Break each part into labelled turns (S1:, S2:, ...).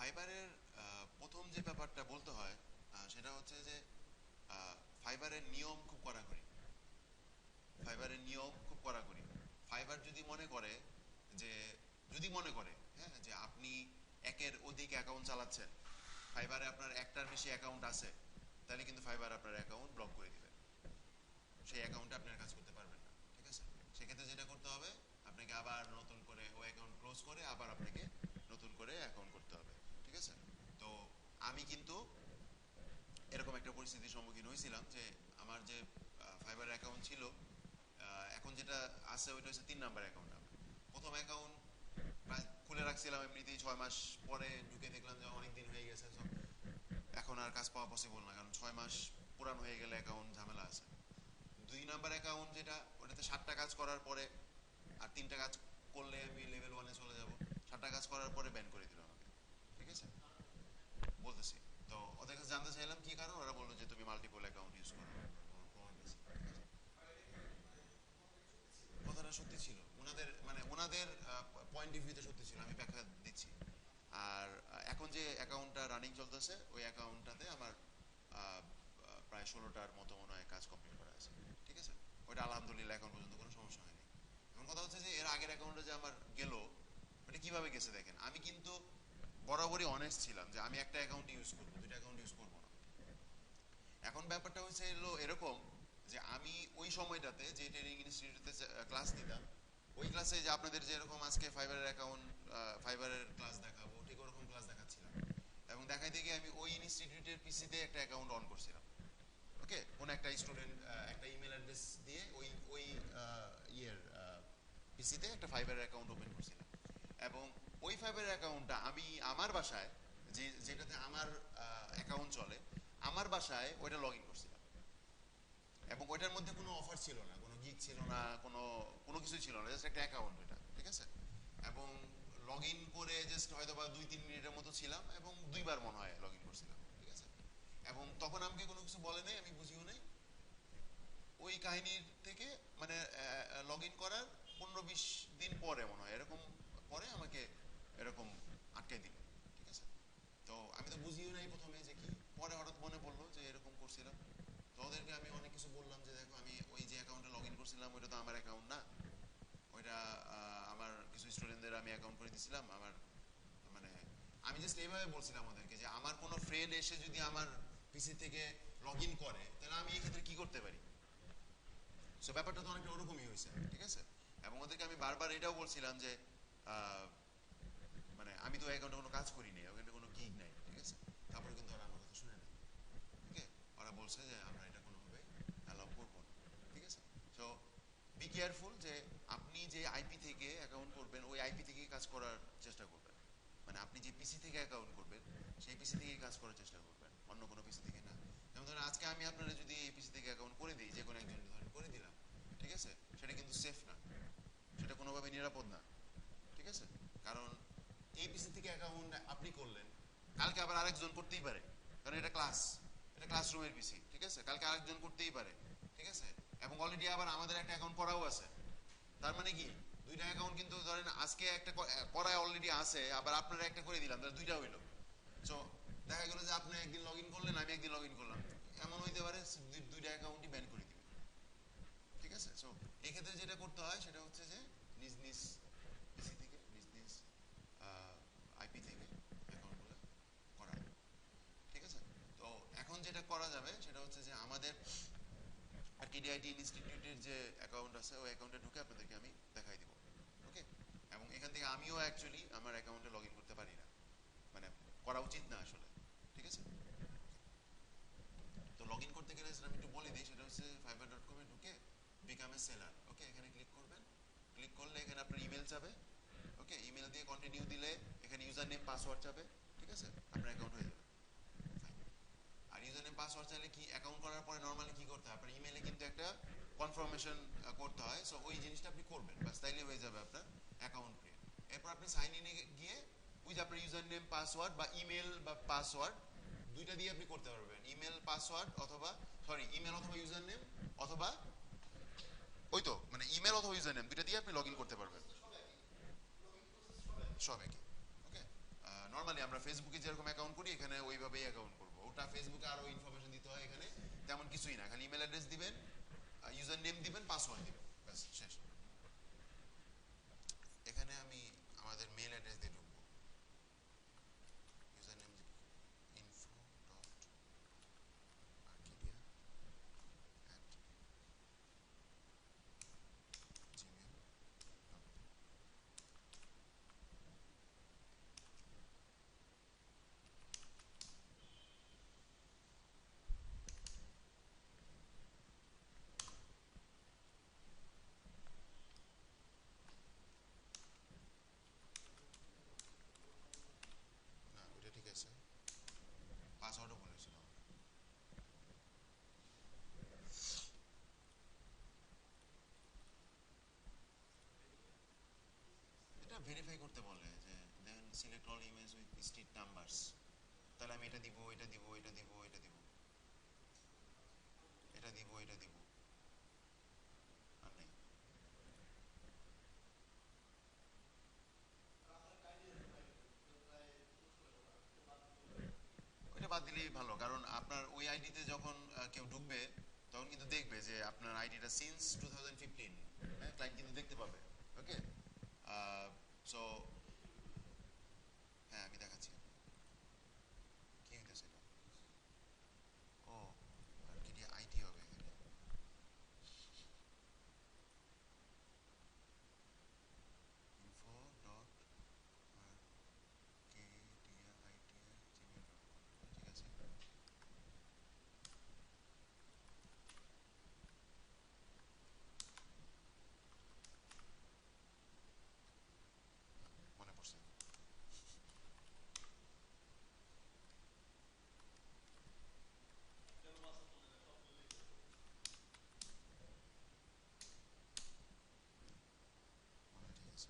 S1: ফাইবারের প্রথম যে ব্যাপারটা বলতে হয় সেটা হচ্ছে যে ফাইবারের নিয়ম খুব কড়াকড়ি। ফাইবারের নিয়ম খুব কড়াকড়ি। ফাইবার যদি মনে করে যে যদি মনে করে হ্যাঁ যে আপনি একের অধিক অ্যাকাউন্ট চালাচ্ছেন, ফাইবারে আপনার একটার বেশি অ্যাকাউন্ট আছে, তাহলে কিন্তু ফাইবার আপনার অ্যাকাউন্ট ব্লক করে দিবে। সেই অ্যাকাউন্টে আপনি আর কাজ করতে পারবেন না। ঠিক আছে, সেক্ষেত্রে যেটা করতে হবে, আপনাকে আবার নতুন করে ওই অ্যাকাউন্ট ক্লোজ করে আবার আপনাকে নতুন করে অ্যাকাউন্ট করতে হবে। ঠিক আছে, তো আমি কিন্তু এরকম একটা পরিস্থিতির সম্মুখীন হয়েছিলাম যে আমার যে ফাইবার অ্যাকাউন্ট ছিল, এখন যেটা আছে ওইটা হচ্ছে 3 নাম্বার অ্যাকাউন্ট। আমার প্রথম অ্যাকাউন্ট প্রায় খুলে রাখছিলাম এমনিতেই, 6 মাস পরে ঢুকে দেখলাম যে অনেক দিন হয়ে গেছে, সব এখন আর কাজ পাওয়া পসিবল না, কারণ 6 মাস পুরান হয়ে গেলে অ্যাকাউন্ট ঝামেলা আছে। 2 নাম্বার অ্যাকাউন্ট যেটা, ওটাতে 7টা কাজ করার পরে আর 3টা কাজ করলে আমি লেভেল 1-এ চলে যাব। 7টা কাজ করার পরে ব্যান করে দিল আমাকে। ঠিক আছে, বলতেছি। তো ওদের কাছে জানতে চাইলাম কি কারণ, ওরা বললো যে তুমি মাল্টিপল অ্যাকাউন্ট ইউজ করো, কোনো প্রমাণ পেয়েছি। কথাটা সত্যি ছিল ওনাদের, মানে ওনাদের পয়েন্ট অফ ভিউতে সত্যি ছিল, আমি ব্যাখ্যা দিচ্ছি। আর এখন যে অ্যাকাউন্টটা রানিং চলতেছে ওই অ্যাকাউন্টটাতে আমার প্রায় 16টার মতো মনে হয় কাজ কমপ্লিট করা আছে। ঠিক আছে, ওইটা আলহামদুলিল্লাহ এখন পর্যন্ত কোনো সমস্যা হয়নি। এখন কথা হচ্ছে যে এর আগের অ্যাকাউন্টে যে আমার গেল, ওটা কিভাবে গেছে দেখেন। আমি কিন্তু বরাবরই অনেস্ট ছিলাম যে আমি একটা অ্যাকাউন্ট ইউজ করবো, 2টা অ্যাকাউন্ট ইউজ করবো না। এখন ব্যাপারটা হচ্ছে এলো এরকম যে আমি ওই সময়টাতে যে ট্রেনিং ইনস্টিটিউটে ক্লাস নিতাম, ওই ক্লাসে যে আপনাদের যেরকম আজকে ফাইবারের অ্যাকাউন্ট, ফাইবারের ক্লাস দেখাবো, ঠিক ওরকম ক্লাস দেখাচ্ছিলাম। এবং দেখাইতে গিয়ে আমি ওই ইনস্টিটিউটের পিসিতে একটা অ্যাকাউন্ট অন করছিলাম। ওকে, কোন একটা স্টুডেন্ট একটা ইমেল অ্যাড্রেস দিয়ে ওই ওই ইয়ের পিসিতে একটা ফাইবারের অ্যাকাউন্ট ওপেন করছিলাম। এবং ওই ফাইবারের অ্যাকাউন্টটা আমি আমার বাসায়, যেটাতে আমার অ্যাকাউন্ট চলে, আমার বাসায় ওইটা লগ ইন করছিলাম। এবং ওইটার মধ্যে কোনো অফার ছিল না, কোনো গিগ ছিল না, কোনো কোনো কিছু ছিল না, জাস্ট একটা অ্যাকাউন্ট ওইটা। ঠিক আছে, এবং লগ ইন করে জাস্ট হয়তো বা 2-3 মিনিটের মতো ছিলাম এবং 2বার মনে হয় লগ ইন করছিলাম। ঠিক আছে, এবং তখন আমাকে কোনো কিছু বলে নাই, আমি বুঝিও নাই। ওই কাহিনীর থেকে মানে লগ ইন করার 15-20 দিন পরে মনে হয় এরকম, পরে আমাকে এরকম আটকে দিল। ঠিক আছে, তো আমি তো বুঝিও নাই প্রথমে যে কি, পরে হঠাৎ মনে পড়লো যে এরকম করছিলাম। তো ওদেরকে আমি অনেক কিছু বললাম যে দেখো আমি ওই যে অ্যাকাউন্টে লগ ইন করছিলাম ওইটা তো আমার অ্যাকাউন্ট না, ওইটা আমার কিছু স্টুডেন্টদের আমি অ্যাকাউন্ট করে দিয়েছিলাম। আমার মানে আমি জাস্ট এইভাবে বলছিলাম ওদেরকে যে আমার কোনো ফ্রেন্ড এসে যদি আমার পিসি থেকে লগ ইন করে তাহলে আমি এই ক্ষেত্রে কি করতে পারি। সো ব্যাপারটা তো অনেকটা ওরকমই হয়েছে। ঠিক আছে, এবং ওদেরকে আমি বারবার এটাও বলছিলাম যে আহ, মানে আমি তো অ্যাকাউন্টে কোনো কাজ করি নাই, ওখানে কোনো গিগ নাই। ঠিক আছে, তারপরে কিন্তু ওরা আমার কথা শুনে নেয়। ওকে, ওরা বলছে যে আমরা এটা কোনোভাবে অ্যালাউ করবো না। ঠিক আছে, সো বি কেয়ারফুল যে আপনি যে আইপি থেকে অ্যাকাউন্ট করবেন ওই আইপি থেকেই কাজ করার চেষ্টা করবেন। মানে আপনি যে পিসি থেকে অ্যাকাউন্ট করবেন সেই পিসি থেকেই কাজ করার চেষ্টা করবেন, অন্য কোনো পিসি থেকে না। যেমন ধরেন আজকে আমি আপনারা যদি এই পিসি থেকে অ্যাকাউন্ট করে দিই, যে কোনো একজন ধরেন করে দিলাম, ঠিক আছে, সেটা কিন্তু সেফ না, সেটা কোনোভাবে নিরাপদ না। ঠিক আছে, কারণ এই পিসি থেকে অ্যাকাউন্ট আপনি করলেন, কালকে আবার আরেকজন করতেই পারে, কারণ এটা ক্লাস, এটা ক্লাসরুমের পিসি। ঠিক আছে, কালকে আরেকজন করতেই পারে। ঠিক আছে, এবং অলরেডি আবার আমাদের একটা অ্যাকাউন্ট করাও আছে। তার মানে কি 2টা অ্যাকাউন্ট কিন্তু ধরেন আজকে একটা করায় অলরেডি আছে, আবার আপনারা একটা করে দিলাম, তাহলে 2টা হইলো। সো দেখা গেলো যে আপনি একদিন লগ ইন করলেন, আমি একদিন লগ ইন করলাম, এমন হইতে পারে 2টা অ্যাকাউন্টই ব্যান করে দিবে। ঠিক আছে, সো এক্ষেত্রে যেটা করতে হয় সেটা হচ্ছে যে নিজ নিজ পিসি থেকে, নিজ নিজ আইপি থেকে অ্যাকাউন্টগুলো করা। ঠিক আছে, তো এখন যেটা করা যাবে সেটা হচ্ছে যে আমাদের আর কেডিআইটি ইনস্টিটিউটের যে অ্যাকাউন্ট আছে ওই অ্যাকাউন্টে ঢুকে আপনাদেরকে আমি দেখাই দিব। ওকে, এবং এখান থেকে আমিও অ্যাকচুয়ালি আমার অ্যাকাউন্টে লগ ইন করতে পারি না, মানে করা উচিত না আসলে। ঠিক আছে, তো লগ ইন করতে গেলে সেটা আমি একটু বলে দিই, সেটা হচ্ছে fiverr.com-এ ঢুকে বিকাম এ সেলার, ওকে, এখানে ক্লিক করবেন। ক্লিক করলে এখানে আপনার ইমেল চাবে। ওকে, ইমেল দিয়ে কন্টিনিউ দিলে এখানে ইউজার নেম পাসওয়ার্ড চাবে। ঠিক আছে, আপনার অ্যাকাউন্ট হয়ে যাবে। আর ইউজার নেম পাসওয়ার্ড চাইলে কি, অ্যাকাউন্ট করার পরে নর্মালি কি করতে হয়, আপনার ইমেলে কিন্তু একটা কনফার্মেশন করতে হয়। সো ওই জিনিসটা আপনি করবেন, বাস তাইলে হয়ে যাবে আপনার অ্যাকাউন্ট ক্রিয়েট। এরপর আপনি সাইন ইনে গিয়ে ওই যে আপনার ইউজার নেম পাসওয়ার্ড বা ইমেল বা পাসওয়ার্ড 2টা দিয়ে আপনি করতে পারবেন, ইমেল পাসওয়ার্ড অথবা সরি ইমেল অথবা ইউজার নেম, অথবা ওই তো মানে ইমেল অথবা ইউজার নেম 2টা দিয়ে আপনি লগ ইন করতে পারবেন। সব একই। ওকে, নর্মালি আমরা ফেসবুকে যেরকম অ্যাকাউন্ট করি এখানে ওইভাবেই অ্যাকাউন্ট করবো। ওটা ফেসবুকে আরো ইনফরমেশন দিতে হয়, এখানে তেমন কিছুই না, খালি ইমেল অ্যাড্রেস দিবেন, ইউজার নেম দিবেন, পাসওয়ার্ড দিবেন, ব্যাস শেষ। এখানে আমি আমাদের মেল অ্যাড্রেস দিয়ে ঢুকবো, ইউজার নেম info.arcadia@gmail. না ওইটা ঠিক আছে, পাসওয়ার্ডও বলেছিলাম। এটা ভেরিফাই করতে বলে যে then select all image with street numbers, তাহলে আমি এটা দিব, এটা দিব, এটা দিব, এটা দিব, এটা দিব, এটা দিব, আর নেই। ওইটা বাদ দিলেই ভালো, কারণ আপনার ওই আইডিতে যখন কেউ ঢুকবে তখন কিন্তু দেখবে যে আপনার আইডিটা সিন্স 2015, হ্যাঁ, ক্লায়েন্ট কিন্তু দেখতে পাবে। ওকে, সো হ্যাঁ আমি দেখাচ্ছি কি হইতেছে এটা। ও আর্কিডিয়া আইটি হবে এখানে, info ডট আর্কিডিয়া আইটি জিমেল, ঠিক আছে। মনে পড়ছে। মনে ঠিক আছে।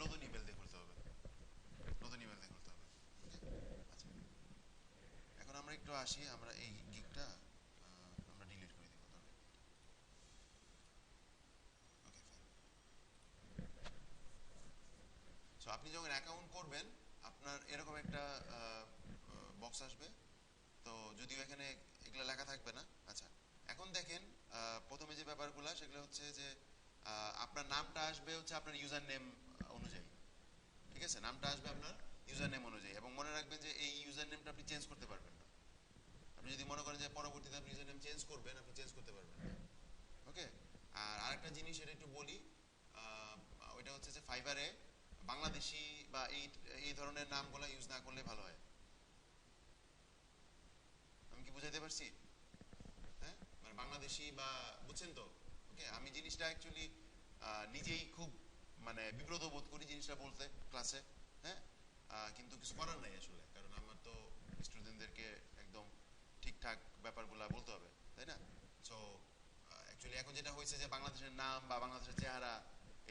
S1: নতুন ইমেল দিয়ে খুলতে হবে, নতুন ইমেল দিয়ে খুলতে হবে। আচ্ছা, এখন আমরা একটু আসি, আমরা এই গিগটা আমরা ডিলিট করে দিব দরকার। Okay fine. সো আপনি যখন অ্যাকাউন্ট করবেন আপনার এরকম একটা বক্স আসবে, তো যদিও এখানে এগুলো লেখা থাকবে না। আচ্ছা, এখন দেখেন প্রথমে যে ব্যাপারগুলো সেগুলো হচ্ছে যে আপনার নামটা আসবে হচ্ছে আপনার ইউজার নেম অনুযায়ী, ঠিক আছে, নামটা আসবে আপনার ইউজার নেম অনুযায়ী, এবং মনে রাখবেন যে এই ইউজার নেমটা আপনি চেঞ্জ করতে পারবেন না। আপনি যদি মনে করেন যে পরবর্তীতে আপনি ইউজার নেম চেঞ্জ করবেন, আপনি চেঞ্জ করতে পারবেন না। ওকে, আর আরেকটা জিনিস এটা একটু বলি, ওইটা হচ্ছে যে ফাইবারে বাংলাদেশি বা এই এই ধরনের নামগুলো ইউজ না করলে ভালো হয়। আমি কি বুঝাইতে পারছি? হ্যাঁ, মানে বাংলাদেশি বা, বুঝছেন তো? ওকে, আমি জিনিসটা অ্যাকচুয়ালি নিজেই খুব মানে বিব্রত বোধ করি জিনিসটা বলতে ক্লাসে, হ্যাঁ, কিন্তু কিছু করার নাই আসলে, কারণ আমার তো স্টুডেন্টদেরকে একদম ঠিকঠাক ব্যাপারগুলা বলতে হবে, তাই না? সো অ্যাকচুয়ালি এখন যেটা হয়েছে যে বাংলাদেশের নাম বা বাংলাদেশের চেহারা,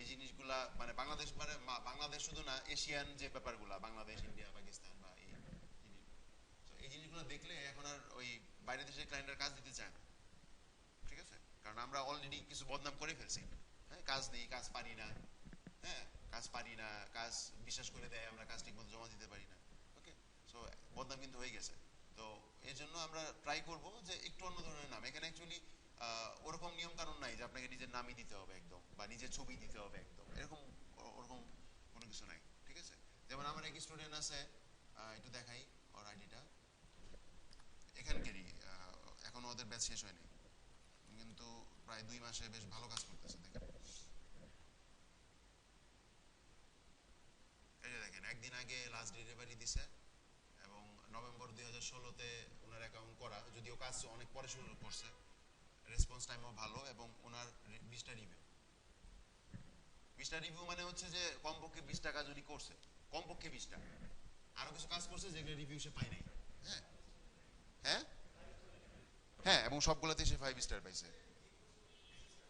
S1: এই জিনিসগুলা মানে বাংলাদেশ মানে বাংলাদেশ শুধু না, এশিয়ান যে ব্যাপারগুলা, বাংলাদেশ, ইন্ডিয়া, পাকিস্তান বা এই জিনিস, তো এই জিনিসগুলো দেখলে এখন আর ওই বাইরের দেশের ক্লায়েন্টের কাজ দিতে চায় না, ঠিক আছে, কারণ আমরা অলরেডি কিছু বদনাম করে ফেলছি। হ্যাঁ, কাজ নেই, কাজ পারি না, হ্যাঁ, কাজ পারি না, কাজ বিশ্বাস করে দেয়, আমরা কাজ ঠিক মতো জমা দিতে পারি না। ওকে, সো বদনাম কিন্তু হয়ে গেছে। তো এই জন্য আমরা ট্রাই করব যে একটু অন্য ধরনের নাম, এখানে অ্যাকচুয়ালি ওরকম নিয়ম কানুন নাই যে আপনাকে নিজের নামই দিতে হবে একদম, বা নিজের ছবি দিতে হবে একদম, এরকম ওরকম কোনো কিছু নাই, ঠিক আছে। যেমন আমার এক স্টুডেন্ট আছে, একটু দেখাই ওর আইডিটা, এখানকারই, এখনো ওদের ব্যাচ শেষ হয়নি, কিন্তু প্রায় 2 মাসে বেশ ভালো কাজ করতেছে, দেখেন। এই যে দেখেন, একদিন আগে লাস্ট ডেলিভারি দিছে, এবং নভেম্বর 2016-তে ওনার অ্যাকাউন্ট করা, যদিও কাজ অনেক পরে শুরু করছে, রেসপন্স টাইমও ভালো, এবং ওনার 20টা রিভিউ। 20টা রিভিউ মানে হচ্ছে যে কমপক্ষে 20টা কাজ উনি করছে, কমপক্ষে 20টা, আরো কিছু কাজ করছে যেগুলো রিভিউ সে পায় নাই। হ্যাঁ, হ্যাঁ, হ্যাঁ, এবং সবগুলোতে সে 5 স্টার পাইছে।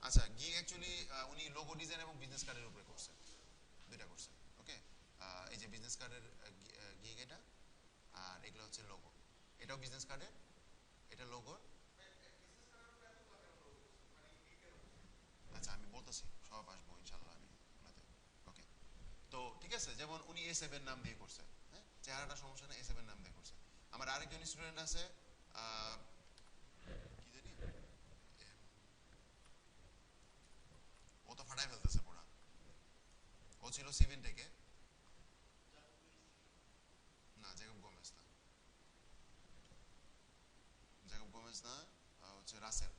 S1: আচ্ছা, গিগ অ্যাকচুয়ালি উনি লোগো ডিজাইন এবং বিজনেস কার্ডের উপরে করছে, দুইটা করছে। ওকে, এই যে বিজনেস কার্ডের গিগ এটা, আর এগুলো হচ্ছে লোগো, এটাও বিজনেস কার্ডের, এটা লোগোর। আচ্ছা আমি বলতেছি, সব ঠিক আছে, যেমন উনি A7 নাম দিয়ে করছে, হ্যাঁ, চেহারাটা সমস্যা না, A7 নাম দিয়ে করছে। আমার আরেকজন স্টুডেন্ট আছে, কি জানি, ও তো ফাটাই ফেলতেছে পুরা। ও ছিল সিভিন থেকে, না জ্যাকব গোমেজ না, জ্যাকব গোমেজ না, হচ্ছে রাসেল।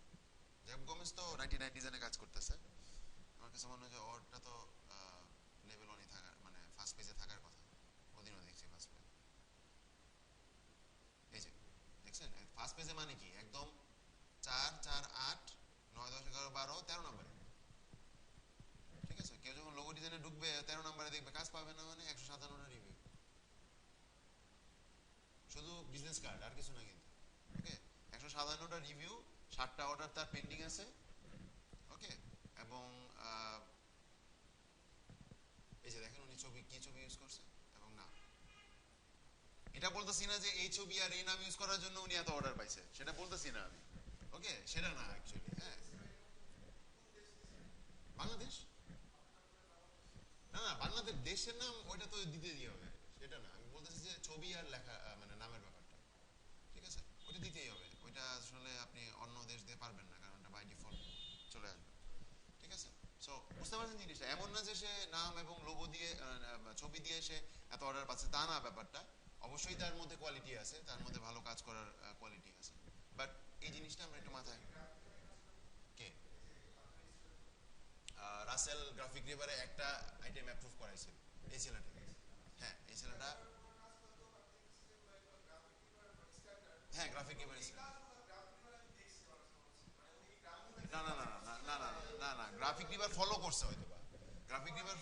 S1: জ্যাকব গোমেজ তো 99 ডিজাইনে কাজ করতেছে। আমার কাছে মনে হয় যে ওরটা তো লেভেল 1-ই থাকার, মানে ফার্স্ট পেজে থাকার কথা। ওদিনও দেখছি ফার্স্ট পেজ, এই যে দেখছেন ফার্স্ট পেজে, মানে কি একদম 4 4 8 9 10 11 12 13 নম্বরে। ঠিক আছে, কেউ যখন লোগো ডিজাইনে ঢুকবে 13 নম্বরে দেখবে, কাজ পাবে না, মানে 157টা রিভিউ, শুধু বিজনেস কার্ড আর কিছু না কিন্তু। ওকে, 157টা রিভিউ, 7টা অর্ডার তার পেন্ডিং আছে। ওকে, এবং এই যে দেখেন উনি ছবি, কি ছবি ইউজ করছে, এবং না, এটা বলতেছি না যে এই ছবি আর এই নাম ইউজ করার জন্য উনি এত অর্ডার পাইছে, সেটা বলতেছি না আমি। ওকে, সেটা না অ্যাকচুয়ালি, হ্যাঁ, বাংলাদেশ, না না, বাংলাদেশ দেশের নাম ওইটা তো দিতে দিয়ে হবে, সেটা না, আমি বলতেছি যে ছবি আর লেখা, মানে নামের ব্যাপারটা, ঠিক আছে, ওইটা দিতেই হবে। ওইটা আসলে আপনি অন্য দেশ দিয়ে পারবেন না, কারণ ওটা বাই ডিফল্ট চলে আসবে। ঠিক আছে, সো বুঝতে পারছেন জিনিসটা, এমন না যে সে নাম এবং লোগো দিয়ে ছবি দিয়ে সে এত অর্ডার পাচ্ছে, তা না ব্যাপারটা। অবশ্যই তার মধ্যে কোয়ালিটি আছে, তার মধ্যে ভালো কাজ করার কোয়ালিটি আছে, বাট এই জিনিসটা আমরা একটু মাথায়। কে? রাসেল গ্রাফিক রিভারে একটা আইটেম অ্যাপ্রুভ করাইছে, এই ছেলেটা। হ্যাঁ, এই ছেলেটা, হ্যাঁ গ্রাফিক রিভার, না না না না না না না না, গ্রাফিক রিভার ফলো করছে হয়তো বা, গ্রাফিক রিভার,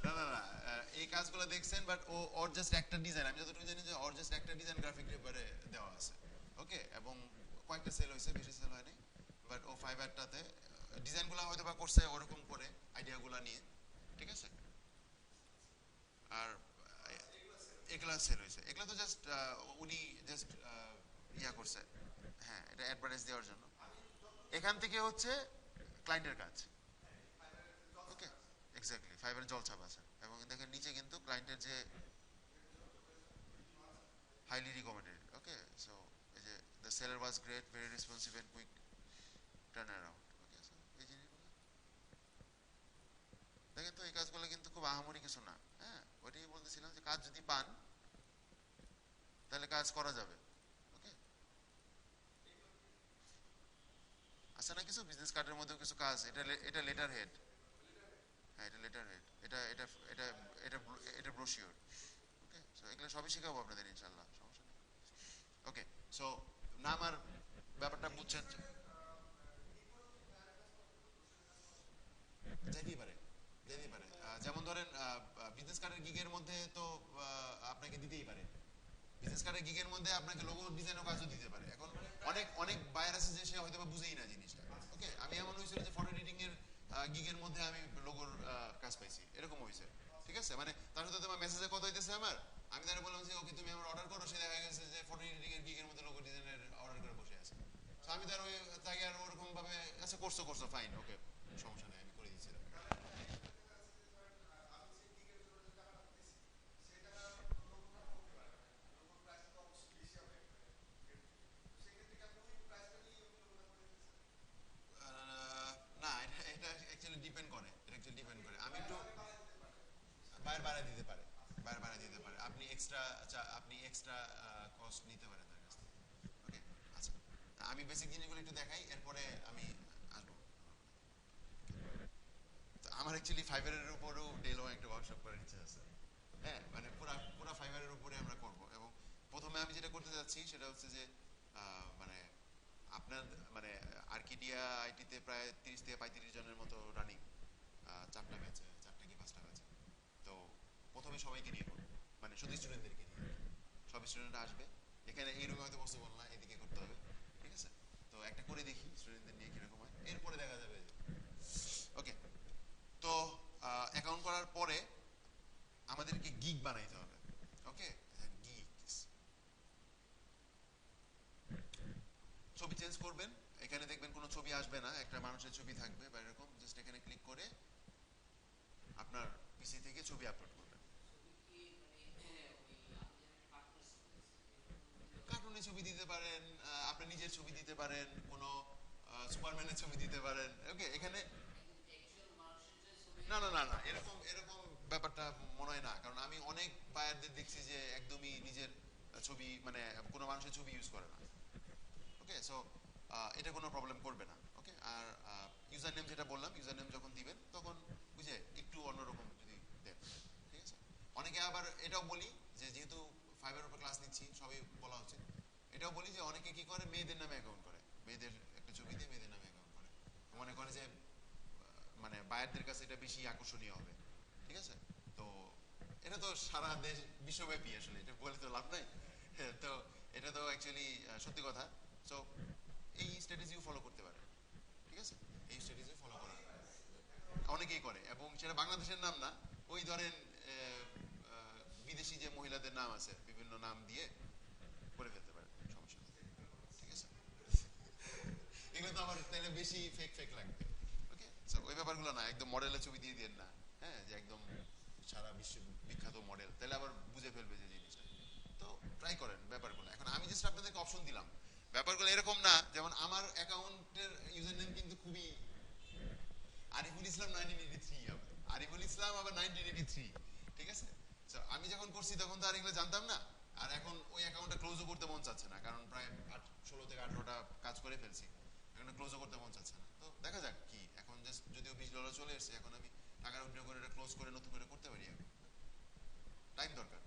S1: না না না, এই কাজগুলো দেখছেন, বাট ও ওর জাস্ট একটা ডিজাইন, আমি যতটুকু জানি যে ওর জাস্ট একটা ডিজাইন গ্রাফিক রিভারে দেওয়া আছে। ওকে, এবং কয়েকটা সেল হয়েছে, বেশি সেল হয়নি, বাট ও ফাইবারটাতে ডিজাইনগুলো হয়তো বা করছে ওরকম করে, আইডিয়াগুলো নিয়ে। ঠিক আছে, আর এগুলা সেল হয়েছে, এগুলা তো জাস্ট উনি জাস্ট ইয়া করছে, হ্যাঁ, এটা অ্যাডভার্টাইজ দেওয়ার জন্য। এখান থেকে হচ্ছে ক্লায়েন্টের কাজ। ওকে, এক্স্যাক্টলি, ফাইবারের জলছাপ আছে, এবং দেখেন নিচে কিন্তু ক্লায়েন্টের যে highly recommended. Okay, so the seller was great, very responsive and quick turnaround. Okay, so এই জিনিসগুলো দেখেন তো, এই কাজগুলো কিন্তু খুব আহামরি কিছু না। হ্যাঁ, ওইটাই বলতেছিলাম যে কাজ যদি পান তাহলে কাজ করা যাবে। ওকে, আছে না কিছু বিজনেস কার্ডের মধ্যেও কিছু কাজ, এটা লেটার হেড, হ্যাঁ এটা লেটার হেড, এটা এটা এটা এটা এটা ব্রোশিওর। ওকে, সো এগুলো সবই শেখাবো আপনাদের ইনশাল্লাহ, সমস্যা নেই। ওকে, সো নাম আর ব্যাপারটা বুঝছেন, যেতেই পারে, যেতেই পারে। যেমন ধরেন বিজনেস কার্ডের গিগের মধ্যে তো আপনাকে দিতেই পারে, বিজনেস কার্ডের গিগের মধ্যে আপনাকে লোগো ডিজাইনের কাজও দিতে পারে। এখন অনেক অনেক বায়ার আছে যে সে হয়তো বা বুঝেই না জিনিসটা। ওকে, আমি এমন হয়েছিল যে ফটো এডিটিং এর গিগের মধ্যে আমি লোগোর কাজ পাইছি, এরকম হয়েছে। ঠিক আছে, মানে তার সাথে তোমার মেসেজে কথা হইতেছে আমার, আমি তারা বললাম যে ওকে তুমি আমার অর্ডার করো, সে দেখা গেছে যে ফটো এডিটিং এর গিগের মধ্যে লোগো ডিজাইনের অর্ডার করে বসে আছে। তো আমি তার ওই তাকে আর ওরকম ভাবে, আচ্ছা করছো করছো ফাইন, ওকে সমস্যা নেই, আমি করে দিচ্ছিলাম। না, এটা এটা অ্যাকচুয়ালি ডিপেন্ড করে, এটা অ্যাকচুয়ালি ডিপেন্ড করে, আমি একটু বাইরে বাড়ায় দিতে পারে, বাইরে বাড়ায় দিতে পারে, আপনি এক্সট্রা, আচ্ছা আপনি এক্সট্রা কস্ট নিতে পারেন তার কাছ থেকে। ওকে, আচ্ছা, আমি বেসিক জিনিসগুলো একটু দেখাই, এরপরে আমি আসবো। তো আমার অ্যাকচুয়ালি ফাইবারের উপরেও ডেলো একটা ওয়ার্কশপ করার ইচ্ছা আছে। হ্যাঁ, মানে পুরা পুরা ফাইবারের উপরে আমরা করব, এবং প্রথমে আমি যেটা করতে যাচ্ছি সেটা হচ্ছে যে মানে আপনার, মানে আর্কিডিয়া আইটিতে প্রায় 30 থেকে 35 জনের মতো রানিং, 4টা ব্যাচে, 4টা কি 5টা ব্যাচে। তো প্রথমে সবাইকে নিয়ে করবো, মানে শুধু স্টুডেন্টদেরকে নিয়ে, সব স্টুডেন্টরা আসবে। এখানে এই রুমে হয়তো পসিবল না, এদিকে করতে হবে। ঠিক আছে, তো একটা করে দেখি স্টুডেন্টদের নিয়ে কিরকম হয়, এরপরে দেখা যাবে। ওকে, তো অ্যাকাউন্ট করার পরে আমাদেরকে গিগ বানাইতে হবে। ওকে, গিগস, ছবি চেঞ্জ করবেন, এখানে এখানে দেখবেন কোনো ছবি আসবে না, একটা মানুষের ছবি থাকবে বা এরকম, জাস্ট এখানে ক্লিক করে আপনার পিসি থেকে ছবি আপলোড করবেন। কার্টুনের ছবি দিতে পারেন, আপনি নিজের ছবি দিতে পারেন, কোনো সুপারম্যানের ছবি দিতে পারেন। ওকে, এখানে না না না না, এরকম এরকম ব্যাপারটা মনে হয় না, কারণ আমি অনেক বায়ারদের দেখছি যে একদমই নিজের ছবি, মানে কোনো মানুষের ছবি ইউজ করে না। ওকে, সো এটা কোনো প্রবলেম করবে না। ওকে, আর ইউজার নেম যেটা বললাম, ইউজার নেম যখন দিবেন তখন বুঝে একটু অন্যরকম যদি দেন, ঠিক আছে। অনেকে আবার এটাও বলি যে যেহেতু ফাইবার উপর ক্লাস নিচ্ছি, সবই বলা হচ্ছে, এটাও বলি যে অনেকে কি করে মেয়েদের নামে অ্যাকাউন্ট করে, মেয়েদের একটা ছবি দিয়ে মেয়েদের নামে অ্যাকাউন্ট করে, মনে করে যে মানে বায়ারদের কাছে এটা বেশি আকর্ষণীয় হবে, ঠিক আছে। তো এটা তো সারা দেশ বিশ্বব্যাপী, আসলে এটা বলে তো লাভ নাই। হ্যাঁ, তো এটা তো অ্যাকচুয়ালি সত্যি কথা। সো এই স্ট্র্যাটেজিও ফলো করতে পারে, ঠিক আছে, এই স্ট্র্যাটেজি ফলো করা অনেকেই করে, এবং সেটা বাংলাদেশের নাম না, ওই ধরেন বিদেশি যে মহিলাদের নাম আছে বিভিন্ন নাম দিয়ে করে ফেলতে পারে, সমস্যা নেই, ঠিক আছে। এগুলো তো আবার তাহলে বেশি ফেক ফেক লাগবে। ওকে, সো ওই ব্যাপারগুলো না, একদম মডেলের ছবি দিয়ে দেন না, হ্যাঁ, যে একদম সারা বিশ্ব বিখ্যাত মডেল, তাহলে আবার বুঝে ফেলবে যে জিনিসটা। তো ট্রাই করেন ব্যাপারগুলো। এখন আমি জাস্ট আপনাদেরকে অপশন দিলাম, ব্যাপারগুলো এরকম না, যেমন আমার অ্যাকাউন্টের ইউজার নেম কিন্তু খুবই আরিফুল ইসলাম 1983, আবার আরিফুল ইসলাম আবার 1983, ঠিক আছে। তো আমি যখন করছি তখন তো আর এগুলো জানতাম না, আর এখন ওই অ্যাকাউন্টটা ক্লোজও করতে মন চাচ্ছে না, কারণ প্রায় 16 থেকে 18টা কাজ করে ফেলছি, এখন ক্লোজও করতে মন চাচ্ছে না। তো দেখা যাক কি, এখন জাস্ট যদিও $20 চলে এসেছে, এখন আমি টাকা উইথড্র করে এটা ক্লোজ করে নতুন করে করতে পারি, এখন টাইম দরকার।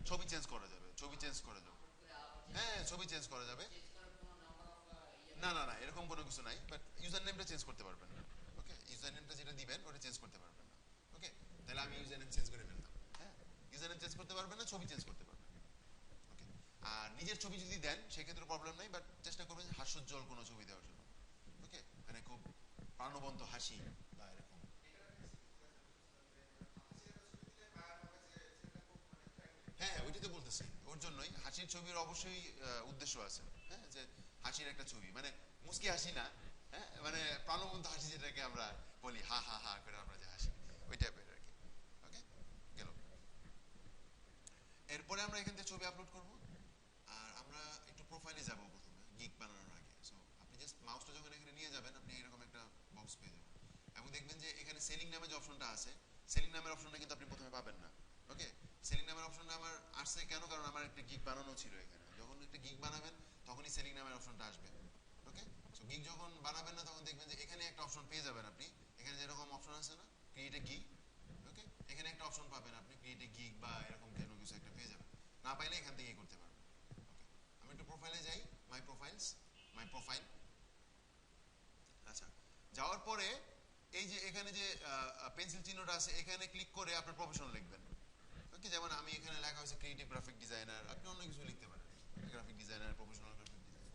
S1: ছবি চেঞ্জ করা যাবে, ছবি চেঞ্জ করা যাবে, হ্যাঁ ছবি চেঞ্জ করা যাবে। না না না, এরকম কোনো কিছু নাই, বাট ইউজার নেমটা চেঞ্জ করতে পারবেন না। ওকে, ইউজার নেমটা যেটা দিবেন ওটা চেঞ্জ করতে পারবেন না। ওকে, তাহলে আমি ইউজার নেম চেঞ্জ করে ফেলতাম। হ্যাঁ, ইউজার নেম চেঞ্জ করতে পারবেন না, ছবি চেঞ্জ করতে পারবেন। ওকে, আর নিজের ছবি যদি দেন সেক্ষেত্রে প্রবলেম নাই, বাট চেষ্টা করবেন হাস্যোজ্জ্বল কোনো ছবি দেওয়ার জন্য। ওকে, মানে খুব প্রাণবন্ত হাসি বা এরকম। হ্যাঁ, ওইটাই তো বলতেছি, ওর জন্যই হাসির ছবির অবশ্যই উদ্দেশ্য আছে। হ্যাঁ, যে হাসির একটা ছবি, মানে মুস্কি হাসি না, হ্যাঁ, মানে প্রাণবন্ত হাসি, যেটাকে আমরা বলি হা হা হা করে আমরা যে হাসি, ওই টাইপের আর কি। ওকে, গেল। এরপরে আমরা এখান থেকে ছবি আপলোড করব, আর আমরা একটু প্রোফাইলে যাব প্রথমে গিগ বানানোর আগে। সো আপনি জাস্ট মাউসটা যখন এখানে নিয়ে যাবেন, আপনি এরকম একটা বক্স পেয়ে যাবেন, এবং দেখবেন যে এখানে সেলিং নামে যে অপশনটা আছে, সেলিং নামের অপশনটা কিন্তু আপনি প্রথমে পাবেন না। ওকে, সেলিং নামের অপশনটা আমার আসছে কেন, কারণ আমার একটা গিগ বানানো ছিল এখানে, যখন একটা গিগ বানাবেন তখনই সেলিং নামের অপশনটা আসবে। ওকে, সো গিগ যখন বানাবেন না তখন দেখবেন যে এখানে একটা অপশন পেয়ে যাবেন আপনি, এখানে যেরকম অপশন আছে না, ক্রিয়েট এ গিগ। ওকে, এখানে একটা অপশন পাবেন আপনি, ক্রিয়েট এ গিগ বা এরকম কোনো কিছু একটা পেয়ে যাবেন, না পাইলে এখান থেকেই করতে পারবেন। ওকে, আমি একটু প্রোফাইলে যাই, মাই প্রোফাইলস, মাই প্রোফাইল। আচ্ছা, যাওয়ার পরে এই যে এখানে যে পেন্সিল চিহ্নটা আছে, এখানে ক্লিক করে আপনার প্রফেশন লিখবেন। ওকে, যেমন আমি এখানে লেখা হয়েছে ক্রিয়েটিভ গ্রাফিক ডিজাইনার, আপনি অন্য কিছু লিখতে পারেন, graphic designer, professional graphic designer,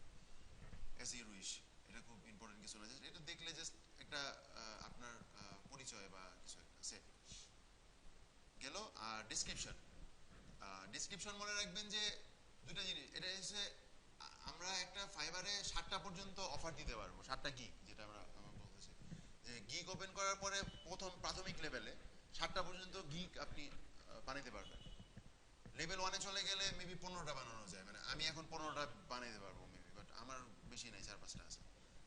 S1: S U wish. এটা খুব ইম্পর্টেন্ট কিছু না, জাস্ট এটা দেখলে জাস্ট একটা আপনার পরিচয় বা কিছু একটা সেট গেল। আর ডিসক্রিপশন, ডিসক্রিপশন মনে রাখবেন যে দুটা জিনিস, এটা হচ্ছে আমরা একটা ফাইবারে 7টা পর্যন্ত অফার দিতে পারবো, 7টা গিগ, যেটা আমরা বলতেছি যে গিগ ওপেন করার পরে প্রথম প্রাথমিক লেভেলে 7টা পর্যন্ত গিগ আপনি বানাইতে পারবেন। লেভেল 1-এ চলে গেলে মেবি 15টা বানানো যায়, মানে আমি এখন 15টা বানাইতে পারবো মেবি, বাট আমার বেশি নাই, 4-5টা আছে।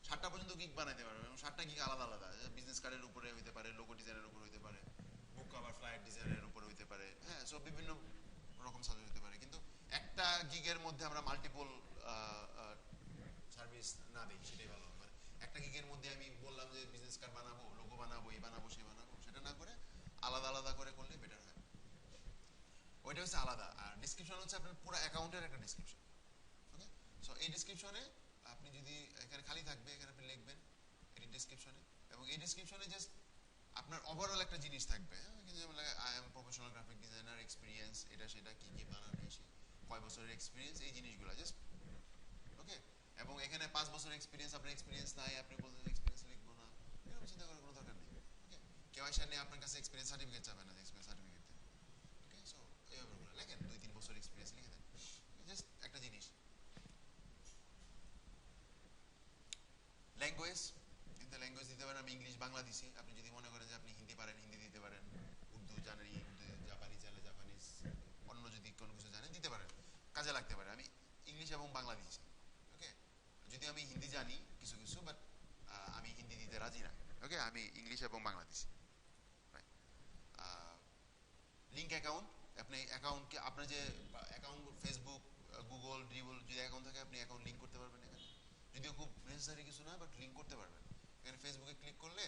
S1: 7টা পর্যন্ত গিগ বানাইতে পারবেন, এবং 7টা গিগ আলাদা আলাদা, বিজনেস কার্ডের উপরে হইতে পারে, লোগো ডিজাইনের উপরে হইতে পারে, বুক কভার ফ্লায়ার ডিজাইনের উপরে হইতে পারে, হ্যাঁ, সব বিভিন্ন রকম সাজা হতে পারে। কিন্তু একটা গিগের মধ্যে আমরা মাল্টিপল সার্ভিস না দিই, সেটাই ভালো হবে। মানে একটা গিগের মধ্যে আমি বললাম যে বিজনেস কার্ড বানাবো, লোগো বানাবো, এই বানাবো, সে বানাবো, সেটা না করে আলাদা আলাদা করে করলে বেটার হয়। ওইটা হচ্ছে আলাদা। আর ডিসক্রিপশন হচ্ছে আপনার পুরো অ্যাকাউন্টের একটা ডিসক্রিপশন। ওকে, সো এই ডিসক্রিপশনে আপনি যদি, এখানে খালি থাকবে, এখানে আপনি লিখবেন এই ডিসক্রিপশনে, এবং এই ডিসক্রিপশনে জাস্ট আপনার ওভারঅল একটা জিনিস থাকবে, হ্যাঁ, যেমন I am professional graphic designer, experience এটা সেটা, কি কি বানানো, কয় বছরের এক্সপিরিয়েন্স, এই জিনিসগুলো জাস্ট। ওকে, এবং এখানে 5 বছরের এক্সপিরিয়েন্স, আপনার এক্সপিরিয়েন্স নাই, আপনি বলতে এক্সপিরিয়েন্স লিখবো না, এরকম চিন্তা করার কোনো দরকার নেই। ওকে, কেউ আসে নিয়ে আপনার কাছে এক্সপিরিয়েন্স সার্টিফিকেট চাবে না, যে এক্সপিরিয়েন্স সার্টিফিকেট দেন। ওকে, সো এই ব্যাপারগুলো লেখেন, 2-3 বছর এক্সপিরিয়েন্স লিখে দেন, জাস্ট একটা জিনিস। ল্যাঙ্গুয়েজ, কিন্তু ল্যাঙ্গুয়েজ দিতে পারেন, আমি ইংলিশ বাংলা দিছি। আপনি যদি মনে করেন যে আপনি হিন্দি পারেন, হিন্দি দিতে পারেন। উর্দু জানেন, উর্দু, জাপানি চাইলে জাপানিজ, অন্য যদি কোনো কিছু জানেন দিতে পারেন, কাজে লাগতে পারে। আমি ইংলিশ এবং বাংলা দিয়েছি। ওকে, যদি আমি হিন্দি জানি কিছু কিছু, বাট আমি হিন্দি দিতে রাজি না। ওকে, আমি ইংলিশ এবং বাংলা দিছি। লিঙ্ক অ্যাকাউন্ট, আপনি অ্যাকাউন্টকে আপনার যে অ্যাকাউন্ট ফেসবুক, গুগল, ড্রিবল যদি অ্যাকাউন্ট থাকে, আপনি অ্যাকাউন্ট লিঙ্ক করতে পারবেন এখানে। যদিও খুব নেসেসারি কিছু না, বাট লিঙ্ক করতে পারবেন। এখানে ফেসবুকে ক্লিক করলে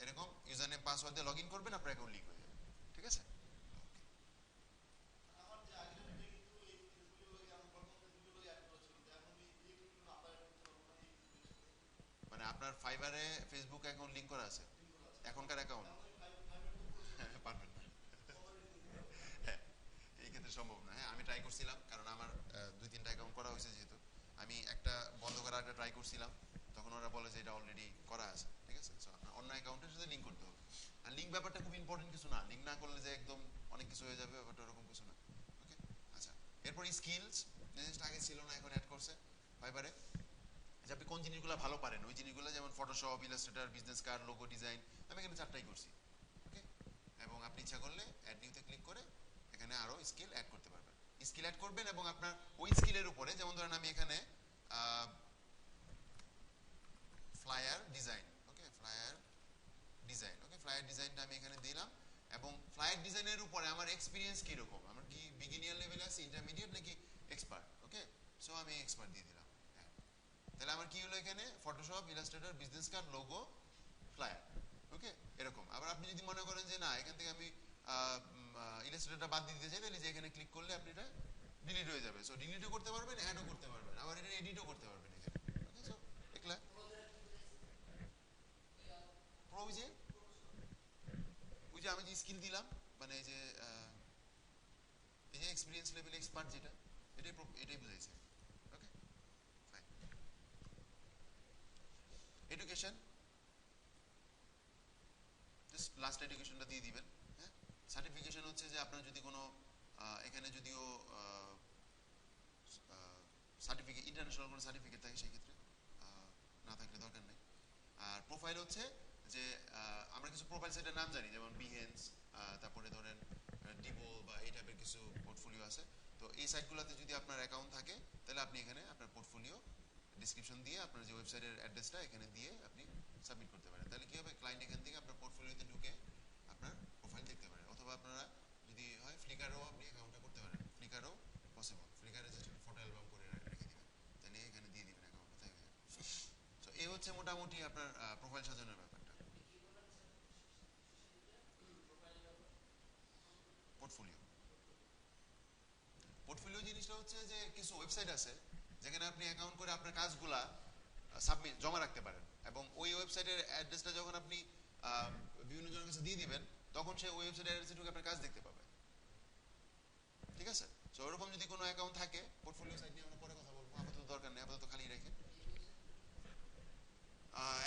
S1: এরকম ইউজার নেম পাসওয়ার্ড দিয়ে লগ ইন করবেন, আপনার অ্যাকাউন্ট লিঙ্ক হয়ে যাবে। ঠিক আছে? মানে আপনার ফাইবারে ফেসবুক অ্যাকাউন্ট লিঙ্ক করা আছে এখনকার অ্যাকাউন্ট? পারবেন না। হ্যাঁ, এই ক্ষেত্রে সম্ভব না। হ্যাঁ, আমি ট্রাই করছিলাম, কারণ আমার 2-3টা অ্যাকাউন্ট করা হয়েছে যেহেতু। আমি একটা বন্ধ করার একটা ট্রাই করছিলাম, তখন ওরা বলে যে এটা অলরেডি করা আছে। ঠিক আছে, সো আপনার অন্য অ্যাকাউন্টের সাথে লিঙ্ক করতে হবে। আর লিঙ্ক ব্যাপারটা খুব ইম্পর্টেন্ট কিছু না, লিঙ্ক না করলে যে একদম অনেক কিছু হয়ে যাবে ব্যাপারটা ওরকম কিছু না। ওকে, আচ্ছা। এরপর স্কিলস, জিনিসটা আগে ছিল না, এখন অ্যাড করছে ফাইবারে। যে আপনি কোন জিনিসগুলো ভালো পারেন, ওই জিনিসগুলো, যেমন Photoshop, Illustrator, business card, logo design, আমি এখানে 4টাই করছি। ওকে, এবং আপনি ইচ্ছা করলে অ্যাড নিউতে ক্লিক করে এখানে আরো স্কিল অ্যাড করতে পারবেন। স্কিল অ্যাড করবেন এবং আপনার ওই স্কিলের উপরে, যেমন ধরেন আমি এখানে ফ্লায়ার ডিজাইন, ওকে, ফ্লায়ার ডিজাইন, ওকে, ফ্লায়ার ডিজাইনটা আমি এখানে দিলাম। এবং ফ্লায়ার ডিজাইনের উপরে আমার এক্সপিরিয়েন্স কীরকম, আমার কি বিগিনিয়ার লেভেল আছে, ইন্টারমিডিয়েট নাকি এক্সপার্ট। ওকে, সো আমি এক্সপার্ট দিয়ে দিলাম। হ্যাঁ, তাহলে আমার কি হলো, এখানে Photoshop, Illustrator, business card, logo, flyer. Okay, এরকম। আবার আপনি যদি মনে করেন যে না, এখান থেকে আমি ইলাস্ট্রেটরটা বাদ দিতে চাই, তাহলে যে এখানে ক্লিক করলে আপনি এটা ডিলিট হয়ে যাবে। সো ডিলিটও করতে পারবেন, অ্যাডও করতে পারবেন, আবার এটা এডিটও করতে পারবেন এখানে। ওকে, সো দেখলা প্রো, ওই যে আমি যে স্কিল দিলাম, মানে এই যে এক্সপিরিয়েন্স লেভেল এক্সপার্ট যেটা, এটাই বুঝাইছে। ওকে, ফাইন। এডুকেশন, জাস্ট লাস্ট এডুকেশনটা দিয়ে দিবেন। হ্যাঁ, সার্টিফিকেশন হচ্ছে যে আপনার যদি কোনো এখানে যদিও সার্টিফিকেট, ইন্টারন্যাশনাল কোনো সার্টিফিকেট থাকে সেক্ষেত্রে, না থাকলে দরকার নেই। আর প্রোফাইল হচ্ছে যে আমরা কিছু প্রোফাইল সাইটের নাম জানি, যেমন বিহেন্স, তারপরে ধরেন ডিবো বা এই টাইপের কিছু পোর্টফোলিও আছে। তো এই সাইটগুলোতে যদি আপনার অ্যাকাউন্ট থাকে, তাহলে আপনি এখানে আপনার পোর্টফোলিও ডিসক্রিপশন দিয়ে, আপনার যে ওয়েবসাইটের অ্যাড্রেসটা এখানে দিয়ে আপনি সাবমিট করতে পারেন। তাহলে কি হবে, ক্লায়েন্ট এখান থেকে আপনার পোর্টফোলিওতে ঢুকে আপনার প্রোফাইল দেখতে পারেন। অথবা আপনারা যদি হয় ফ্লিকারও আপনি অ্যাকাউন্টটা করতে পারেন, ফ্লিকারও পসিবল। ফ্লিকারে জাস্ট ফটো অ্যালবাম করে রেখে দিবেন, তাহলে এখানে দিয়ে দিবেন অ্যাকাউন্টটা থেকে। তো এই হচ্ছে মোটামুটি আপনার প্রোফাইল সাজানোর ব্যাপারটা। পোর্টফোলিও, পোর্টফোলিও জিনিসটা হচ্ছে যে কিছু ওয়েবসাইট আছে যেখানে আপনি অ্যাকাউন্ট করে আপনার কাজগুলা সাবমিট, জমা রাখতে পারেন। এবং ওই ওয়েবসাইটের অ্যাড্রেসটা যখন আপনি বিভিন্ন জনের কাছে দিয়ে দিবেন, তখন সে ওই ওয়েবসাইটের অ্যাড্রেসে ঢুকে আপনার কাজ দেখতে পাবে। ঠিক আছে, তো ওরকম যদি কোনো অ্যাকাউন্ট থাকে, পোর্টফোলিও সাইট নিয়ে আমরা পরে কথা বলবো, আপাতত দরকার নেই, আপাতত খালি রেখে।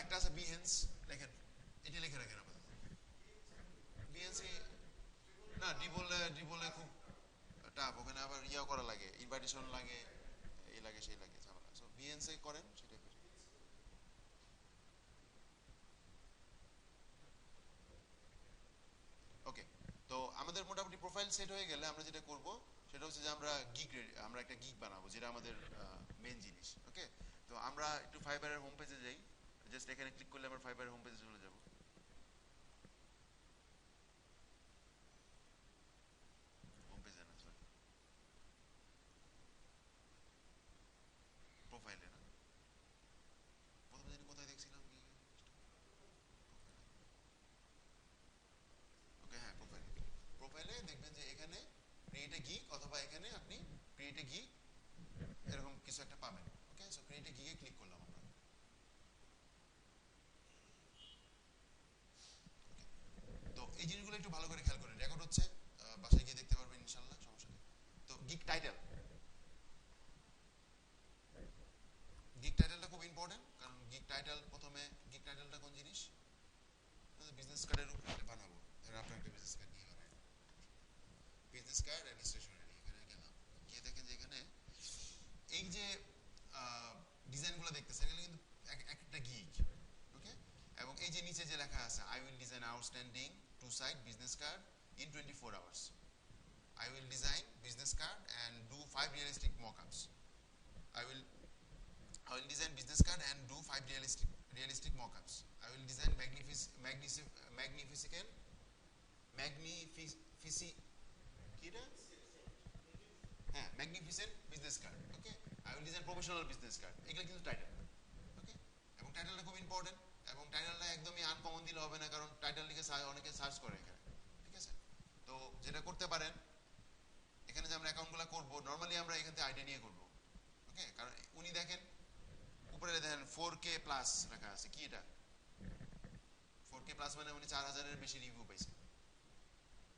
S1: একটা আছে বিহেন্স, লেখেন, এটা লিখে রাখেন আপাতত। বিহেন্সি না, ডিবলে খুব টাফ, ওখানে আবার ইয়া করা লাগে, ইনভাইটেশন লাগে, এই লাগে সেই লাগে, ঝামেলা। সো বিএনসি করেন, সেটাই করেন। ওকে, তো আমাদের মোটামুটি প্রোফাইল সেট হয়ে গেলে আমরা যেটা করব সেটা হচ্ছে যে আমরা একটা গিগ বানাবো, যেটা আমাদের মেন জিনিস। ওকে, তো আমরা একটু ফাইবারের হোম পেজে যাই। জাস্ট এখানে ক্লিক করলে আমরা ফাইবারের হোম পেজে চলে যাব। হোম পেজে না, সরি, প্রোফাইলে না, প্রথমে জানি কোথায় দেখছিলাম কি। ওকে, হ্যাঁ, প্রোফাইলে। প্রোফাইলে দেখবেন যে এখানে ক্রিয়েট এ গিগ, অথবা এখানে আপনি ক্রিয়েট এ গিগ এরকম কিছু একটা পাবেন। ওকে, সো ক্রিয়েট এ গিগে ক্লিক করলাম আমরা। তো এই জিনিসগুলো একটু ভালো করে খেয়াল করেন, রেকর্ড হচ্ছে, বাসায় গিয়ে দেখতে পারবেন ইনশাল্লাহ, সমস্যা নেই। তো গিগ টাইটেল, গিগ টাইটেলটা খুব ইম্পর্টেন্ট, কারণ গিগ টাইটেল প্রথমে, গিগ টাইটেলটা কোন জিনিস, বিজনেস কার্ডের উপরে বানাবো। ধরো আপনার একটা বিজনেস কার্ড নিয়ে বানাই, বিজনেস কার্ড অ্যান্ড স্টেশনারি, এখানে গেলাম, গিয়ে দেখেন যে এখানে এই যে two-side business card in 24 hours. I will design business card and do 5 realistic mock-ups. I will design business card and do 5 realistic mock-ups. I will design magnificent business card. Okay, I will design professional business card. এগুলো কিন্তু title. ওকে, এবং টাইটেলটা খুব important, এবং টাইটেলটা একদমই uncommon দিলে হবে না, কারণ টাইটেল লিখে অনেকে সার্চ করে এখানে। ঠিক আছে, তো যেটা করতে পারেন এখানে যে আমরা অ্যাকাউন্টগুলো করবো, নর্মালি আমরা এখান থেকে আইডিয়া নিয়ে করবো। ওকে, কারণ উনি দেখেন উপরে দেখেন 4K প্লাস রাখা আছে। কি এটা 4K প্লাস? মানে উনি 4000-এর বেশি রিভিউ পাইছে,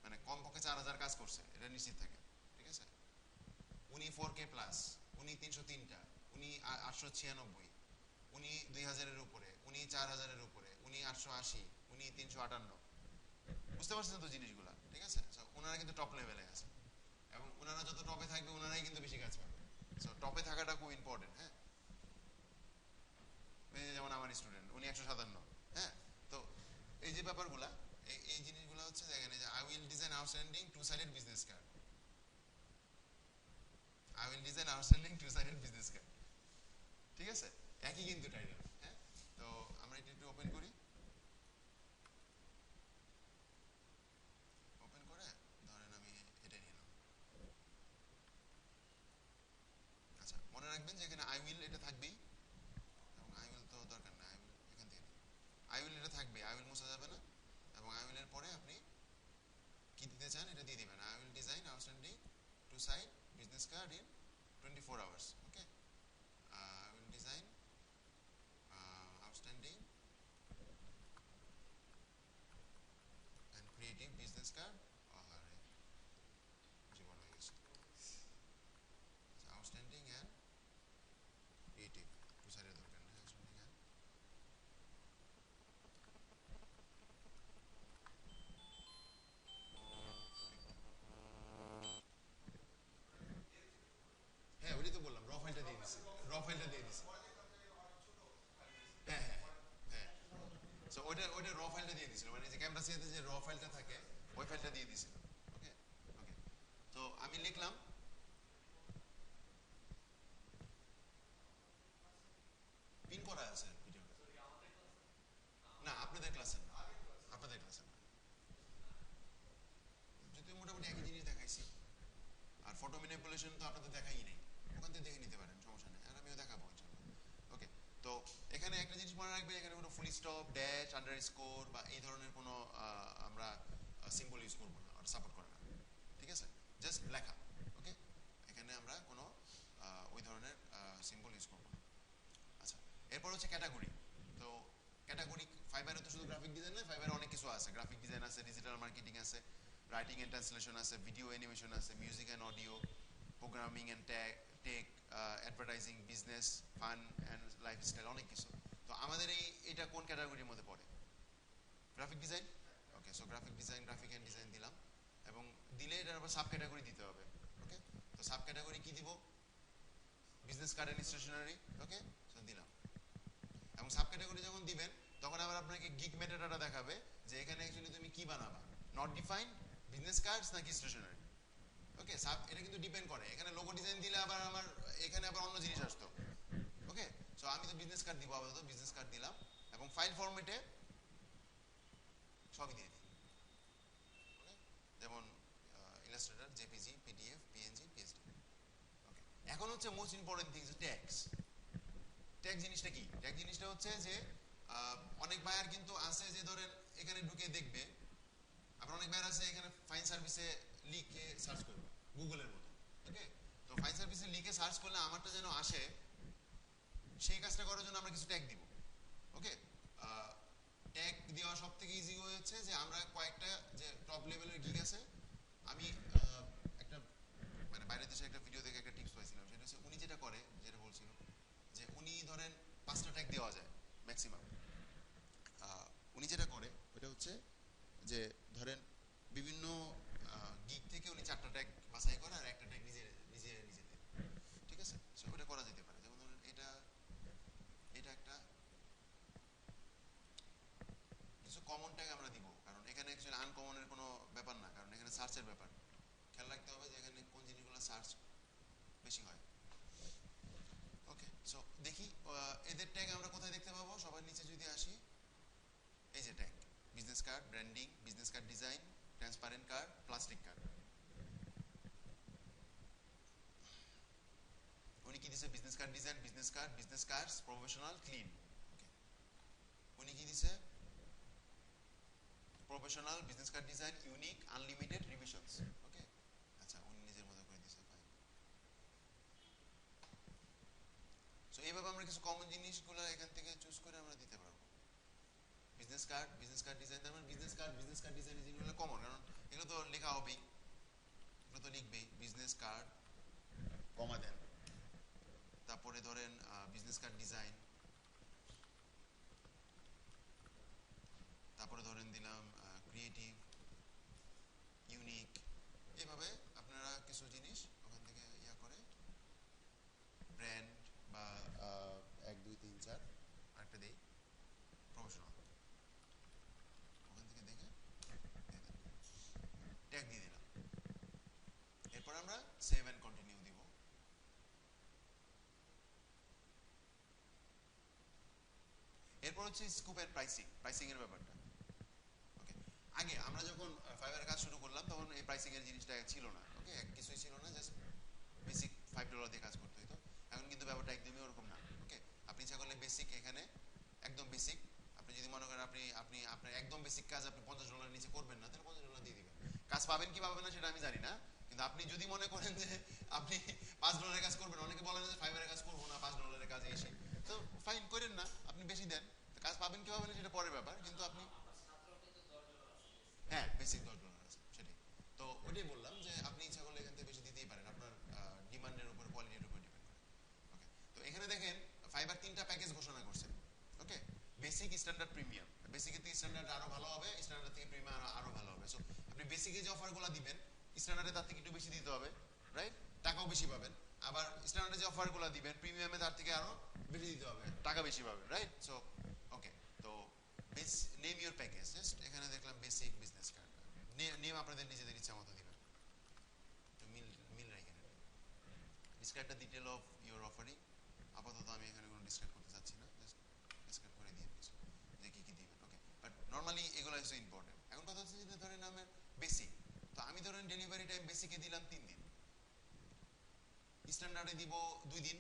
S1: মানে কমপক্ষে 4000 কাজ করছে, এটা নিশ্চিত থাকে। ঠিক আছে, উনি 4K প্লাস, উনি 303টা, উনি 896, উনি 2000-এর উপরে, উনি 4000-এর উপরে, উনি 880, উনি 358। বুঝতে পারছেন তো জিনিসগুলা? ঠিক আছে, ওনারা কিন্তু টপ লেভেলে আছে, এবং ওনারা যত টপে থাকবে ওনারাই কিন্তু বেশি কাজ পাবে। সো টপে থাকাটা খুব ইম্পর্টেন্ট। হ্যাঁ, যেমন আমার স্টুডেন্ট, উনি 157। হ্যাঁ, তো এই যে ব্যাপারগুলা, এই জিনিসগুলো হচ্ছে দেখেন, যে I will design outstanding two-sided business card. I will design outstanding two-sided business card. ঠিক আছে, একই কিন্তু টাইটেল। হ্যাঁ, তো আমরা এটা একটু ওপেন করি। ওপেন করে ধরেন আমি এটা নিলাম। আচ্ছা, মনে রাখবেন যে এখানে আই উইল এটা থাকবেই, এবং আই উইল তো দরকার না, আই উইল এখান থেকে নিই। আই উইল এটা থাকবে, আই উইল মোছা যাবে না, এবং আই উইলের পরে আপনি কি দিতে চান এটা দিয়ে দিবেন। I will design outstanding two-side business card in 24 hours. Okay, I will design outstanding and creative business card. জীবন হয়ে গেছে। Outstanding and creative two-sided দরকার নেই। Outstanding and হ্যাঁ, ওইটাই তো বললাম, র ফাইলটা দিয়ে দিছি, র ফাইলটা দিয়ে দিছি। হ্যাঁ হ্যাঁ হ্যাঁ, সো ওইটা র ফাইলটা দিয়ে দিছিল, মানে যে ক্যামেরা সিতে যে র ফাইলটা থাকে ওই ফাইলটা দিয়ে দিছিল। ওকে ওকে, তো আমি লিখলাম পিন করা আছে ভিডিওটা। না, আপনাদের ক্লাসে না, আপনাদের ক্লাসে না, যদিও মোটামুটি একই জিনিস দেখাইছি। আর ফটো ম্যানিপুলেশন তো আপনাদের দেখাই নেই, ওখান থেকে দেখে নিতে পারেন, সমস্যা নেই, আর আমিও দেখাবো ইনশাআল্লাহ। ওকে, তো এখানে একটা জিনিস মনে রাখবেন, এখানে কোনো ফুল স্টপ, ড্যাশ, আন্ডারস্কোর বা এই ধরনের কোনো আমরা সিম্বল ইউজ করবো না, ওটা সাপোর্ট করে না। ঠিক আছে, জাস্ট লেখা। ওকে, এখানে আমরা কোনো ওই ধরনের সিম্বল ইউজ করবো না। আচ্ছা, এরপর হচ্ছে ক্যাটাগরি। তো ক্যাটাগরি ফাইবারে তো শুধু গ্রাফিক ডিজাইন না, ফাইবারে অনেক কিছু আছে। গ্রাফিক ডিজাইন আছে, ডিজিটাল মার্কেটিং আছে, রাইটিং এন্ড ট্রান্সলেশন আছে, ভিডিও অ্যানিমেশন আছে, music and audio, programming and tech, advertising, business, fun and lifestyle, অনেক কিছু। তো আমাদের এইটা কোন ক্যাটাগরির মধ্যে পড়ে? Graphic design. Okay, so graphic design, graphic and design দিলাম, এবং দিলে এটার আবার সাব ক্যাটাগরি দিতে হবে। ওকে, তো সাব ক্যাটাগরি কি দিব? Business card and stationery. Okay, so দিলাম, এবং সাব ক্যাটাগরি যখন দিবেন তখন আবার আপনাকে গিগ মেটাডাটা দেখাবে যে এখানে অ্যাকচুয়ালি তুমি কি বানাবা, নট ডিফাইন্ড, বিজনেস কার্ডস নাকি স্টেশনারি। ওকে, সাব এটা কিন্তু ডিপেন্ড করে। এখানে লোগো ডিজাইন দিলে আবার আমার এখানে আবার অন্য জিনিস আসতো। ওকে, সো আমি তো বিজনেস কার্ড দিব, আপাতত বিজনেস কার্ড দিলাম, এবং ফাইল ফরম্যাটে সবই দিয়ে দিই। ওকে, যেমন Illustrator, JPG, PDF, PNG, PSD. Okay, এখন হচ্ছে most important things, tags. Tag জিনিসটা কি? ট্যাগ জিনিসটা হচ্ছে যে অনেক বায়ার কিন্তু আছে যে ধরেন এখানে ঢুকে দেখবে, আবার অনেক বায়ার আছে এখানে ফাইন সার্ভিসে লিখে সার্চ করবে গুগলের মতো। ওকে, তো ফাইন সার্ভিসে লিখে সার্চ করলে আমারটা যেন আসে, সেই কাজটা করার জন্য আমরা কিছু ট্যাগ দিব। ওকে, ট্যাগ দেওয়া সব থেকে ইজি হচ্ছে যে আমরা কয়েকটা যে টপ লেভেলের গিগ আছে, আমি একটা মানে বাইরের দেশে একটা ভিডিও দেখে একটা টিপস পাইছিলাম, সেটা হচ্ছে উনি যেটা করে, যেটা বলছিল যে উনি ধরেন 5টা ট্যাগ দেওয়া যায় ম্যাক্সিমাম। উনি যেটা করে ওটা হচ্ছে যে ধরেন বিভিন্ন গিগ থেকে উনি 4টা ট্যাগ বাছাই করে আর একটা ট্যাগ নিজে নিজে নিজে দেয়। ঠিক আছে, সো ওটা করা যেতে পারে। যেমন ধরেন এটা এটা একটা কিছু কমন ট্যাগ আমরা দিব, কারণ এখানে অ্যাকচুয়ালি আনকমনের সার্চের ব্যাপার, খেয়াল রাখতে হবে যে এখানে কোন জিনিসগুলো সার্চ বেশি হয়। ওকে, সো দেখি এদের ট্যাগ আমরা কোথায় দেখতে পাবো। সবার নিচে যদি আসি, এই যে tag, business card, branding, business card design, transparent card, plastic card. উনি কি দিছে? Business card design, business cards professional clean. Okay, উনি কি দিছে? Professional business card design, unique, unlimited, revisions. Okay, আচ্ছা, উনি নিজের মতো করে দিছে, ফাইন। সো এইভাবে আমরা কিছু কমন জিনিসগুলো এখান থেকে চুজ করে আমরা দিতে পারবো। বিজনেস কার্ড ডিজাইন, তার মানে বিজনেস কার্ড ডিজাইনের জিনিসগুলো কমন, কারণ এগুলো তো লেখা হবেই, এগুলো তো লিখবেই। বিজনেস কার্ড কমা দেন, তারপরে ধরেন বিজনেস কার্ড ডিজাইন, তারপরে ধরেন দিলাম ক্রিয়েটিভ, ইউনিক। এভাবে আপনারা কিছু জিনিস ওখান থেকে ইয়া করে, ব্র্যান্ড বা 1 2 3 4 আরেকটা দেই প্রফেশনাল, ওখান থেকে দেখে ট্যাগ দিয়ে দিলাম। এরপর আমরা সেভ অ্যান্ড কন্টিনিউ দিব। এরপর হচ্ছে স্কোপ এন্ড প্রাইসিং এর ব্যাপারটা। ওকে, আগে আমরা যখন ফাইবারে কাজ শুরু করলাম তখন এই প্রাইসিং এর জিনিসটা ছিল না। ওকে, কিছুই ছিল না, জাস্ট বেসিক $5 দিয়ে কাজ করতে হতো। এখন কিন্তু ব্যাপারটা একদমই ওরকম না। ওকে, আপনি ইচ্ছা করলে বেসিক, এখানে একদম বেসিক, আপনি যদি মনে করেন আপনি আপনার একদম বেসিক কাজ আপনি $50 নিচে করবেন না, তাহলে $50 দিয়ে দিবেন। কাজ পাবেন কি পাবেন না সেটা আমি জানি না, কিন্তু আপনি যদি মনে করেন যে আপনি $5 কাজ করবেন, অনেকে বলেন যে ফাইবারে কাজ করবো না, $5 কাজে এসে, তো ফাইন, করেন না, আপনি বেশি দেন। কাজ পাবেন কি পাবেন না সেটা পরের ব্যাপার, কিন্তু আপনি, হ্যাঁ, বেসিক $10 আছে, সেটাই। তো ওইটাই বললাম যে আপনি ইচ্ছা করলে এখান থেকে বেশি দিতেই পারেন, আপনার ডিমান্ডের উপর, কোয়ালিটির উপর ডিপেন্ড করে। ওকে, তো এখানে দেখেন ফাইবার 3টা প্যাকেজ ঘোষণা করছে। ওকে, বেসিক, স্ট্যান্ডার্ড, প্রিমিয়াম। বেসিকের থেকে স্ট্যান্ডার্ড আরো ভালো হবে, স্ট্যান্ডার্ড থেকে প্রিমিয়াম আরো ভালো হবে। সো আপনি বেসিকে যে অফারগুলো দিবেন, স্ট্যান্ডার্ডে তার থেকে একটু বেশি দিতে হবে, রাইট? টাকাও বেশি পাবেন। আবার স্ট্যান্ডার্ডে যে অফারগুলো দিবেন, প্রিমিয়ামে তার থেকে আরো বেশি দিতে হবে, টাকা বেশি পাবেন, রাইট? সো ওকে, তো নেম ইউর প্যাকেজ, জাস্ট এখানে দেখলাম বেসিক বিজনেস কার্ড, নেম আপনাদের নিজেদের ইচ্ছা মতো দিবেন, একটু মিল মিল রেখে নেবেন। Describe the detail of your offering. আপাতত আমি এখানে কোনো ডিসক্রাইব করতে চাচ্ছি না, জাস্ট ডিসক্রাইব করে দিয়ে কিছু যে কী কী দিবেন। ওকে, বাট নর্মালি এগুলো হচ্ছে ইম্পর্টেন্ট। এখন কথা হচ্ছে যে ধরেন আমার বেসিক, তো আমি ধরেন ডেলিভারি টাইম বেসিকে দিলাম 3 দিন, স্ট্যান্ডার্ডে দিব 2 দিন,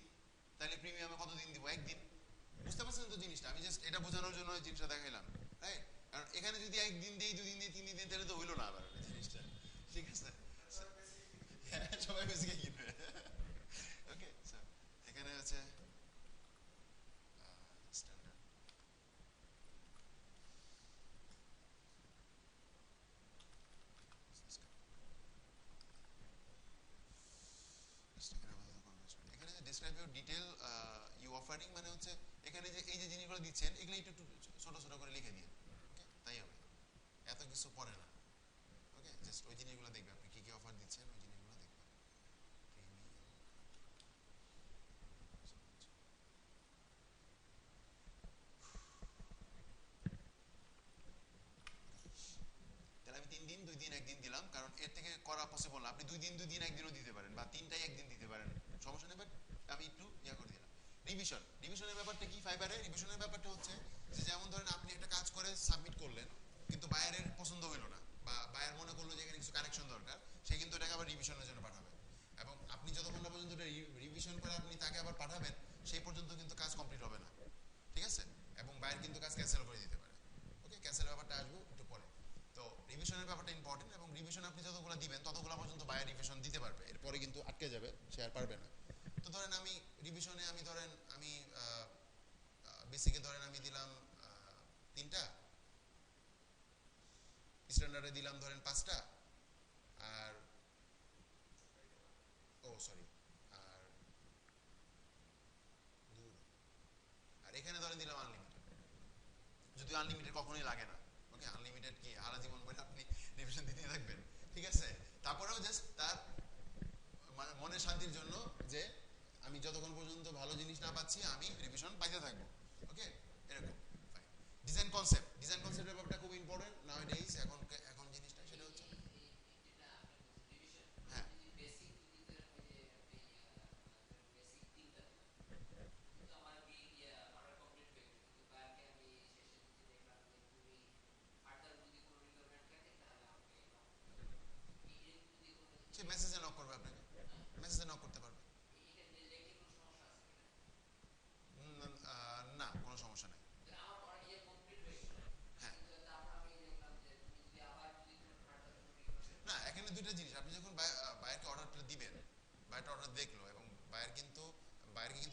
S1: তাহলে প্রিমিয়ামে কত দিন দিব? 1 দিন। বুঝতে পারছেন তো জিনিসটা? আমি জাস্ট এটা বোঝানোর জন্য জিনিসটা দেখাইলাম, রাইট? কারণ এখানে যদি 1 দিন দিই, 2 দিন দিই, 3 দিন দিই, তাহলে তো হইলো না আবার জিনিসটা, ঠিক আছে? হ্যাঁ, সবাই বেসিকে কিনবে। ওকে, এখানে হচ্ছে স্ট্যান্ডার্ড। এখানে যে describe your detail you offering, মানে হচ্ছে এখানে যে এই যে জিনিসগুলো দিচ্ছেন এগুলো একটু একটু ছোট ছোট করে লিখে দিন। ওকে, তাই হবে, এত কিছু পড়ে না। ওকে, জাস্ট ওই জিনিসগুলো দেখবে, আপনি কি কি অফার দিচ্ছেন ওই জিনিসগুলো দেখবেন। তাহলে আমি 3 দিন, 2 দিন, 1 দিন দিলাম, কারণ এর থেকে করা পসিবল না। আপনি 2 দিন, 2 দিন, 1 দিনও দিতে পারেন, বা 3টাই 1 দিন দিতে পারেন, সমস্যা নেই, বাট আমি একটু ইয়া করে দিলাম। রিভিশনের ব্যাপারটা কি ফাইবারে? রিভিশনের ব্যাপারটা হচ্ছে যে যেমন ধরেন আপনি একটা কাজ করে সাবমিট করলেন, কিন্তু বায়ারের পছন্দ হইলো না, বা বায়ার মনে করলো যে এখানে কিছু কারেকশন দরকার, সে কিন্তু এটাকে আবার রিভিশনের জন্য পাঠাবে। এবং আপনি যতক্ষণ না পর্যন্ত রিভিশন করে আপনি তাকে আবার পাঠাবেন, সেই পর্যন্ত কিন্তু কাজ কমপ্লিট হবে না, ঠিক আছে? এবং বায়ার কিন্তু কাজ ক্যান্সেল করে দিতে পারে। ওকে, ক্যান্সেল ব্যাপারটা আসবো একটু পরে। তো রিভিশনের ব্যাপারটা ইম্পর্টেন্ট, এবং রিভিশন আপনি যতগুলো দিবেন ততগুলো পর্যন্ত বায়ার রিভিশন দিতে পারবে, এরপরে কিন্তু আটকে যাবে, সে আর পারবে না। তো ধরেন আমি রিভিশনে আমি বেসিকে ধরেন আমি দিলাম 3টা, স্ট্যান্ডার্ডে দিলাম ধরেন 5টা, আর ও সরি, আর দূর, আর এখানে ধরেন দিলাম আনলিমিটেড। যদিও আনলিমিটেড কখনোই লাগে না। ওকে, আনলিমিটেড কি সারা জীবন বলে আপনি রিভিশন দিতেই থাকবেন, ঠিক আছে? তারপরেও জাস্ট তার মনের শান্তির জন্য যে আমি যতক্ষণ পর্যন্ত ভালো জিনিস না পাচ্ছি আমি রিভিশন পাইতে থাকবো। ওকে, এরকম। ডিজাইন কনসেপ্টের ব্যাপারটা খুব ইম্পর্টেন্ট নাও ডেইজ। এখন এখন জিনিসটা সেটা হচ্ছে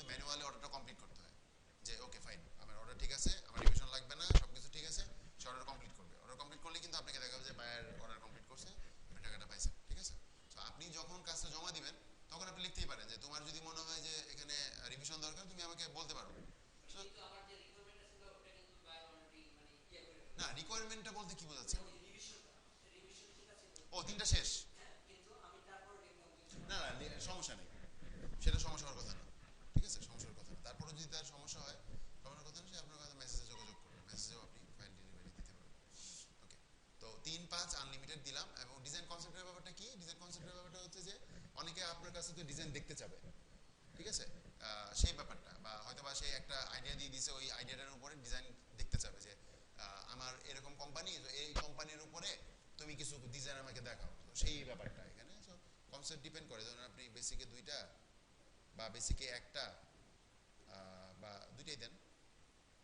S1: ম্যানুয়ালি অর্ডারটা কমপ্লিট করতে হয়, যে ওকে ফাইন আমার অর্ডার ঠিক আছে, আমার রিভিশন লাগবে না, সব কিছু ঠিক আছে, সে অর্ডার কমপ্লিট করবে। অর্ডার কমপ্লিট করলে কিন্তু আপনাকে দেখাবে যে বায়ার অর্ডার কমপ্লিট করছে, আপনি টাকাটা পাইছেন, ঠিক আছে। তো আপনি যখন কাজটা জমা দিবেন তখন আপনি লিখতেই পারেন যে তোমার যদি মনে হয় যে এখানে রিভিশন দরকার তুমি আমাকে বলতে পারো। না রিকোয়ারমেন্টটা বলতে কি বোঝাচ্ছে? ও তিনটা শেষ? না না সমস্যা নেই, সেটা সমস্যা হওয়ার কথা না, ঠিক আছে, সমস্যার কথা না। তারপরে যদি তার সমস্যা হয়, সমস্যার কথা না, সে আপনার কাছে মেসেজে যোগাযোগ করবে, মেসেজেও আপনি ফাইল ডেলিভারি দিতে পারবেন। ওকে, তো 3-5 আনলিমিটেড দিলাম। এবং ডিজাইন কনসেপ্টের ব্যাপারটা কি? ডিজাইন কনসেপ্টের ব্যাপারটা হচ্ছে যে অনেকে আপনার কাছে তো ডিজাইন দেখতে চাবে, ঠিক আছে, সেই ব্যাপারটা, বা হয়তো বা সে একটা আইডিয়া দিয়ে দিছে, ওই আইডিয়াটার উপরে ডিজাইন দেখতে চাবে যে আমার এরকম কোম্পানি, এই কোম্পানির উপরে তুমি কিছু ডিজাইন আমাকে দেখাও, তো সেই ব্যাপারটা এখানে। সো কনসেপ্ট ডিপেন্ড করে, ধরুন আপনি বেসিকে 2টা বা বেসিকে 1টা বা 2টাই দেন,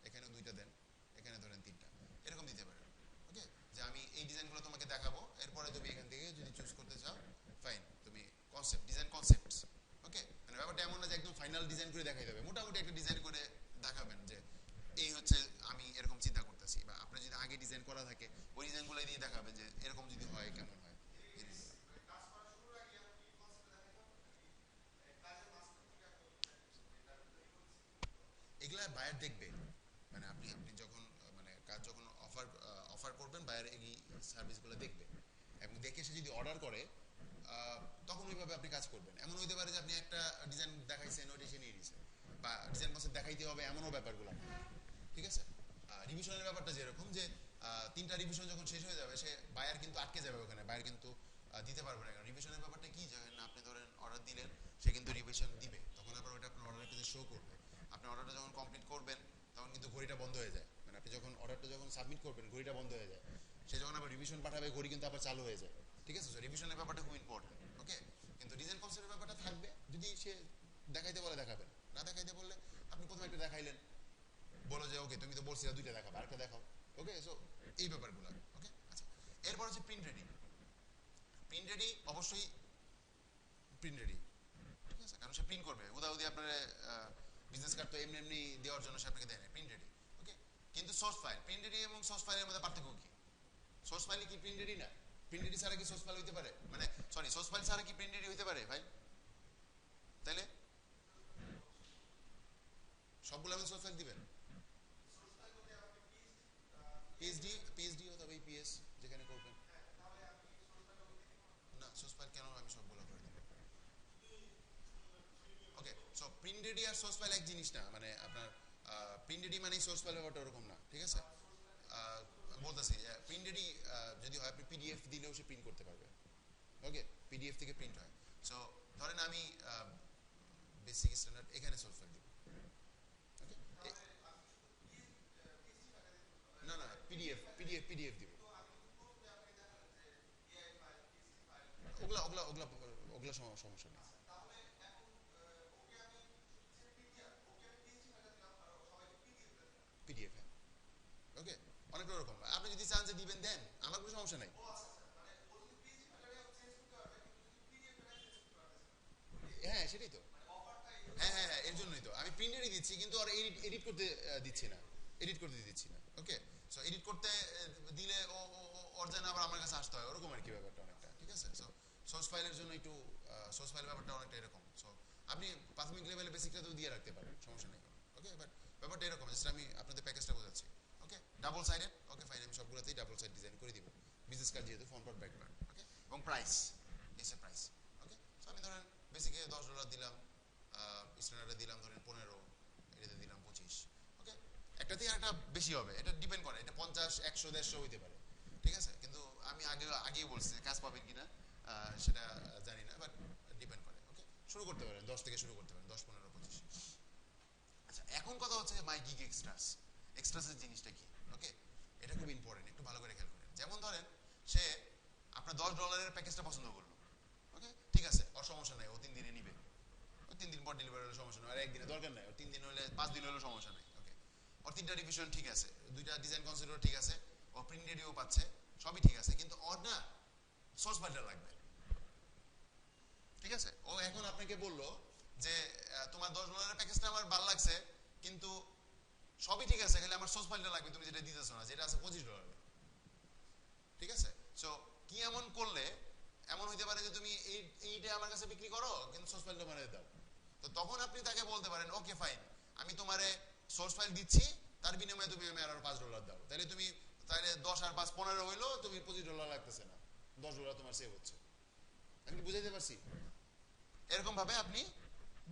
S1: এখানেও 2টা দেন, এখানে ধরেন 3টা, এরকম দিতে পারেন। ওকে, যে আমি এই ডিজাইনগুলো তোমাকে দেখাবো, এরপরে তুমি এখান থেকে যদি চুজ করতে চাও ফাইন, তুমি কনসেপ্ট ডিজাইন কনসেপ্টস। ওকে, মানে ব্যাপারটা এমন না যে একদম ফাইনাল ডিজাইন করে দেখাই দেবে, মোটামুটি একটা ডিজাইন করে দেখাবেন যে এই হচ্ছে আমি এরকম চিন্তা করতেছি, বা আপনার যদি আগে ডিজাইন করা থাকে ওই ডিজাইনগুলো দিয়ে দেখাবেন যে এরকম যদি হয় কেমন হয়। এগুলা বায়ার দেখবে, মানে আপনি আপনি যখন মানে কাজ যখন অফার অফার করবেন, বায়ার এই সার্ভিসগুলো দেখবে, এবং দেখে সে যদি অর্ডার করে তখন ওইভাবে আপনি কাজ করবেন। এমন হইতে পারে যে আপনি একটা ডিজাইন দেখাইছেন, ওইটা সে নিয়ে নিয়েছে, বা ডিজাইন কনসেপ্ট দেখাইতে হবে এমনও ব্যাপারগুলো না, ঠিক আছে। রিভিশনের ব্যাপারটা যেরকম যে 3টা রিভিশন যখন শেষ হয়ে যাবে, সে বায়ার কিন্তু আটকে যাবে ওখানে, বায়ার কিন্তু দিতে পারবে না। রিভিশনের ব্যাপারটা কি, যখন আপনি ধরেন অর্ডার দিলেন, সে কিন্তু রিভিশন দিবে, তখন আবার ওইটা আপনার অর্ডারের কাছে শো করবে। আপনি অর্ডারটা যখন কমপ্লিট করবেন তখন কিন্তু ঘড়িটা বন্ধ হয়ে যায়, মানে আপনি যখন অর্ডারটা যখন সাবমিট করবেন ঘড়িটা বন্ধ হয়ে যায়, সে যখন আবার রিভিশন পাঠাবে ঘড়ি কিন্তু আবার চালু হয়ে যায়, ঠিক আছে। রিভিশনের ব্যাপারটা খুব ইম্পর্টেন্ট। ওকে, কিন্তু ডিজাইন কনসেপ্টের ব্যাপারটা থাকবে, যদি সে দেখাইতে বলে দেখাবেন, না দেখাইতে বললে আপনি প্রথমে একটা দেখাইলেন, বলো যে ওকে তুমি তো বলছিলে 2টা দেখাবো, আরেকটা দেখাও। ওকে, সো এই ব্যাপারগুলো। ওকে, আচ্ছা, এরপর হচ্ছে প্রিন্ট রেডি। প্রিন্ট রেডি অবশ্যই প্রিন্ট রেডি, ঠিক আছে, কারণ সে প্রিন্ট করবে, উদাহরণ আপনার বিজনেস কার্ড তো এমনি এমনি দেওয়ার জন্য সে আপনাকে দেয় না, প্রিন্ট রেডি। ওকে, কিন্তু সোর্স ফাইল, প্রিন্ট রেডি এবং সোর্স ফাইলের মধ্যে পার্থক্য কি? সোর্স ফাইলে কি প্রিন্ট রেডি না? প্রিন্ট রেডি ছাড়া কি সোর্স ফাইল হইতে পারে? মানে সরি, সোর্স ফাইল ছাড়া কি প্রিন্ট রেডি হইতে পারে ভাই? তাইলে সবগুলো আমি সোর্স ফাইল দিবেন? পিএইচডি অথবা ইপিএস যেখানে করবেন। না সোর্স ফাইল কেন আমি সবগুলো করে দিব? ওকে, সো প্রিন্ট রেডি আর সোর্স ফাইল এক জিনিস না, মানে আপনার প্রিন্ট রেডি মানে সোর্স ফাইল ব্যাপারটা ওরকম না, ঠিক আছে। বলতেছি প্রিন্ট রেডি যদি হয়, আপনি পিডিএফ দিলেও সে প্রিন্ট করতে পারবে। ওকে, পিডিএফ থেকে প্রিন্ট হয়। সো ধরেন আমি বেসিক স্ট্যান্ডার্ড এখানে সোর্স ফাইল দিব। ওকে, না না পিডিএফ দিব। ওগুলা ওগুলা ওগুলা ওগুলা সমস্যা নেই। পিডিএফ, হ্যাঁ। ওকে, অনেক রকম, আপনি যদি চান যে দিবেন দেন, আমার কোনো সমস্যা নাই। হ্যাঁ সেটাই তো, হ্যাঁ হ্যাঁ হ্যাঁ, এর জন্যই তো আমি প্রিন্টারই দিচ্ছি, কিন্তু আর এডিট এডিট করতে দিচ্ছি না, এডিট করতে দিচ্ছি না। ওকে, সো এডিট করতে দিলে ওর যেন আবার আমার কাছে আসতে হয়, ওরকম আর কি ব্যাপারটা অনেকটা, ঠিক আছে। সো সোর্স ফাইলের জন্য একটু সোর্স ফাইল ব্যাপারটা অনেকটা এরকম। সো আপনি প্রাথমিক লেভেলে বেসিকটা তো দিয়ে রাখতে পারেন, সমস্যা নেই। ওকে, বাট ব্যাপারটা এরকম, জাস্ট আমি আপনাদের প্যাকেজটা বোঝাচ্ছি। ওকে, ডাবল সাইডেড। ওকে ফাইন, আমি সবগুলোতেই ডাবল সাইড ডিজাইন করে দিব, বিজনেস কার্ড যেহেতু, ফ্রন্ট পার্ট ব্যাক পার্ট। ওকে, এবং প্রাইস, এসে প্রাইস। ওকে, সো আমি ধরেন বেসিকে $10 দিলাম, স্ট্যান্ডার্ডে দিলাম ধরেন 15, এটাতে দিলাম 25। ওকে, একটাতেই একটা বেশি হবে, এটা ডিপেন্ড করে, এটা 50, 100, 150 হইতে পারে, ঠিক আছে। কিন্তু আমি আগেই বলছি কাজ পাবেন কিনা সেটা জানি না, বাট ডিপেন্ড করে। ওকে, শুরু করতে পারেন 10 থেকে, শুরু করতে পারেন 10, 15, 25। আচ্ছা, এখন কথা হচ্ছে মাই গিগ এক্সট্রাস। এক্সট্রাসের জিনিসটা কি? ওকে, এটা খুব ইম্পর্টেন্ট, একটু ভালো করে খেয়াল করেন। যেমন ধরেন সে আপনার $10 প্যাকেজটা পছন্দ করলো। ওকে, ঠিক আছে, ওর সমস্যা নাই, ও 3 দিনে নিবে, 3 দিন পর ডেলিভারি হলে সমস্যা নেই, আর একদিনে দরকার নাই, 3 দিন হলে 5 দিন হলেও সমস্যা নেই। ওকে, ওর 3টা রিভিশন ঠিক আছে, 2টা ডিজাইন কনসিডার ঠিক আছে, ও প্রিন্ট রেডিও পাচ্ছে, সবই ঠিক আছে, কিন্তু ওর না সোর্স ফাইলটা লাগবে, ঠিক আছে। ও এখন আপনাকে বললো যে তোমার $10 প্যাকেজটা আমার ভালো লাগছে, কিন্তু সবই ঠিক আছে, খালি আমার সোর্স ফাইলটা লাগবে, তুমি যেটা দিতেছো না, যেটা আছে $25। ঠিক আছে? সো কি এমন করলে এমন হইতে পারে যে তুমি এইটা আমার কাছে বিক্রি করো কিন্তু সোর্স ফাইলটা মানে দাও। তো তখন আপনি তাকে বলতে পারেন ওকে ফাইন, আমি তোমারে সোর্স ফাইল দিচ্ছি, তার বিনিময়ে তুমি আমি আরো $5 দাও। তাহলে তুমি তাহলে 10 আর 5 15 হইলো, তুমি $25 লাগতেছে না, $10 তোমার সেভ হচ্ছে। আমি বুঝাইতে পারছি? এরকম ভাবে আপনি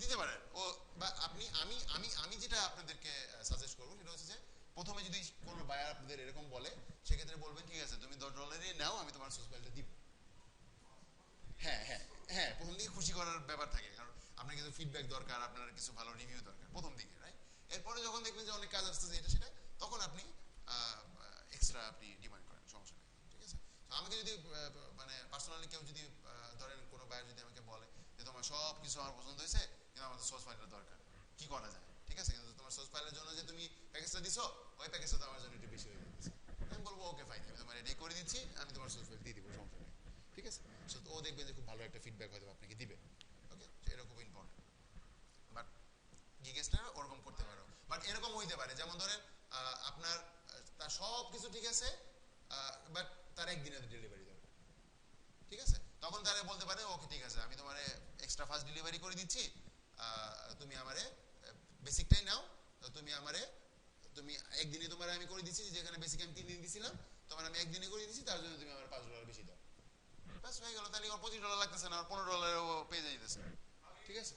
S1: দিতে পারেন। ও বা আপনি আমি আমি আমি যেটা আপনাদেরকে সাজেস্ট করবো সেটা হচ্ছে যে প্রথমে যদি কোনো বায়ার আপনাদের এরকম বলে, সেক্ষেত্রে বলবেন ঠিক আছে তুমি $10 নাও, আমি তোমার সোর্স ফাইলটা দিব। হ্যাঁ হ্যাঁ হ্যাঁ, প্রথম দিকে খুশি করার ব্যাপার থাকে, কারণ আপনার কিছু ফিডব্যাক দরকার, আপনার কিছু ভালো রিভিউ দরকার প্রথম দিকে, রাইট? এরপরে যখন দেখবেন যে অনেক কাজ আসতেছে এটা সেটা, তখন আপনি এক্সট্রা আপনি ডিমান্ড করেন, সমস্যা নেই। ঠিক আছে? তো আমাকে যদি মানে পার্সোনালি কেউ যদি ধরেন কোনো বায়ার যদি আমাকে বলে যে তোমার সব কিছু আমার পছন্দ হয়েছে কিন্তু আমাদের সোর্স ফাইলটা দরকার, কি করা যায়? ঠিক আছে, কিন্তু তোমার সোর্স ফাইলের জন্য যে তুমি প্যাকেজটা দিছো, ওই প্যাকেজটা তো আমার জন্য একটু বেশি হয়ে যাচ্ছে। আমি বলবো ওকে ফাইন, আমি তোমার এটাই করে দিচ্ছি, আমি তোমার সোর্স ফাইল দিয়ে দিব, সমস্যা নেই। ঠিক আছে? ও দেখবেন যে খুব ভালো একটা ফিডব্যাক হয়তো আপনাকে দিবে। ওকে, এটা খুব ইম্পর্টেন্ট। বাট জিজ্ঞেসটা ওরকম করতে পারো। বাট এরকম হইতে পারে যেমন ধরেন আপনার তার সব কিছু ঠিক আছে, বাট তার একদিনের ডেলিভারি দরকার। ঠিক আছে? তখন তারা বলতে পারে ওকে ঠিক আছে, আমি তোমার এক্সট্রা ফাস্ট ডেলিভারি করে দিচ্ছি, তুমি আমারে বেসিকটাই নাও, তো তুমি আমারে তুমি একদিনে তোমার আমি করে দিচ্ছি, যেখানে বেসিক আমি 3 দিন দিছিলাম, তোমার আমি একদিনে করে দিচ্ছি, তার জন্য তুমি আমার $5 বেশি দাও। ব্যাস হয়ে গেল, তাহলে ওর $25 লাগতেছে না, আর $15 পেয়ে যাইতেছে। ঠিক আছে?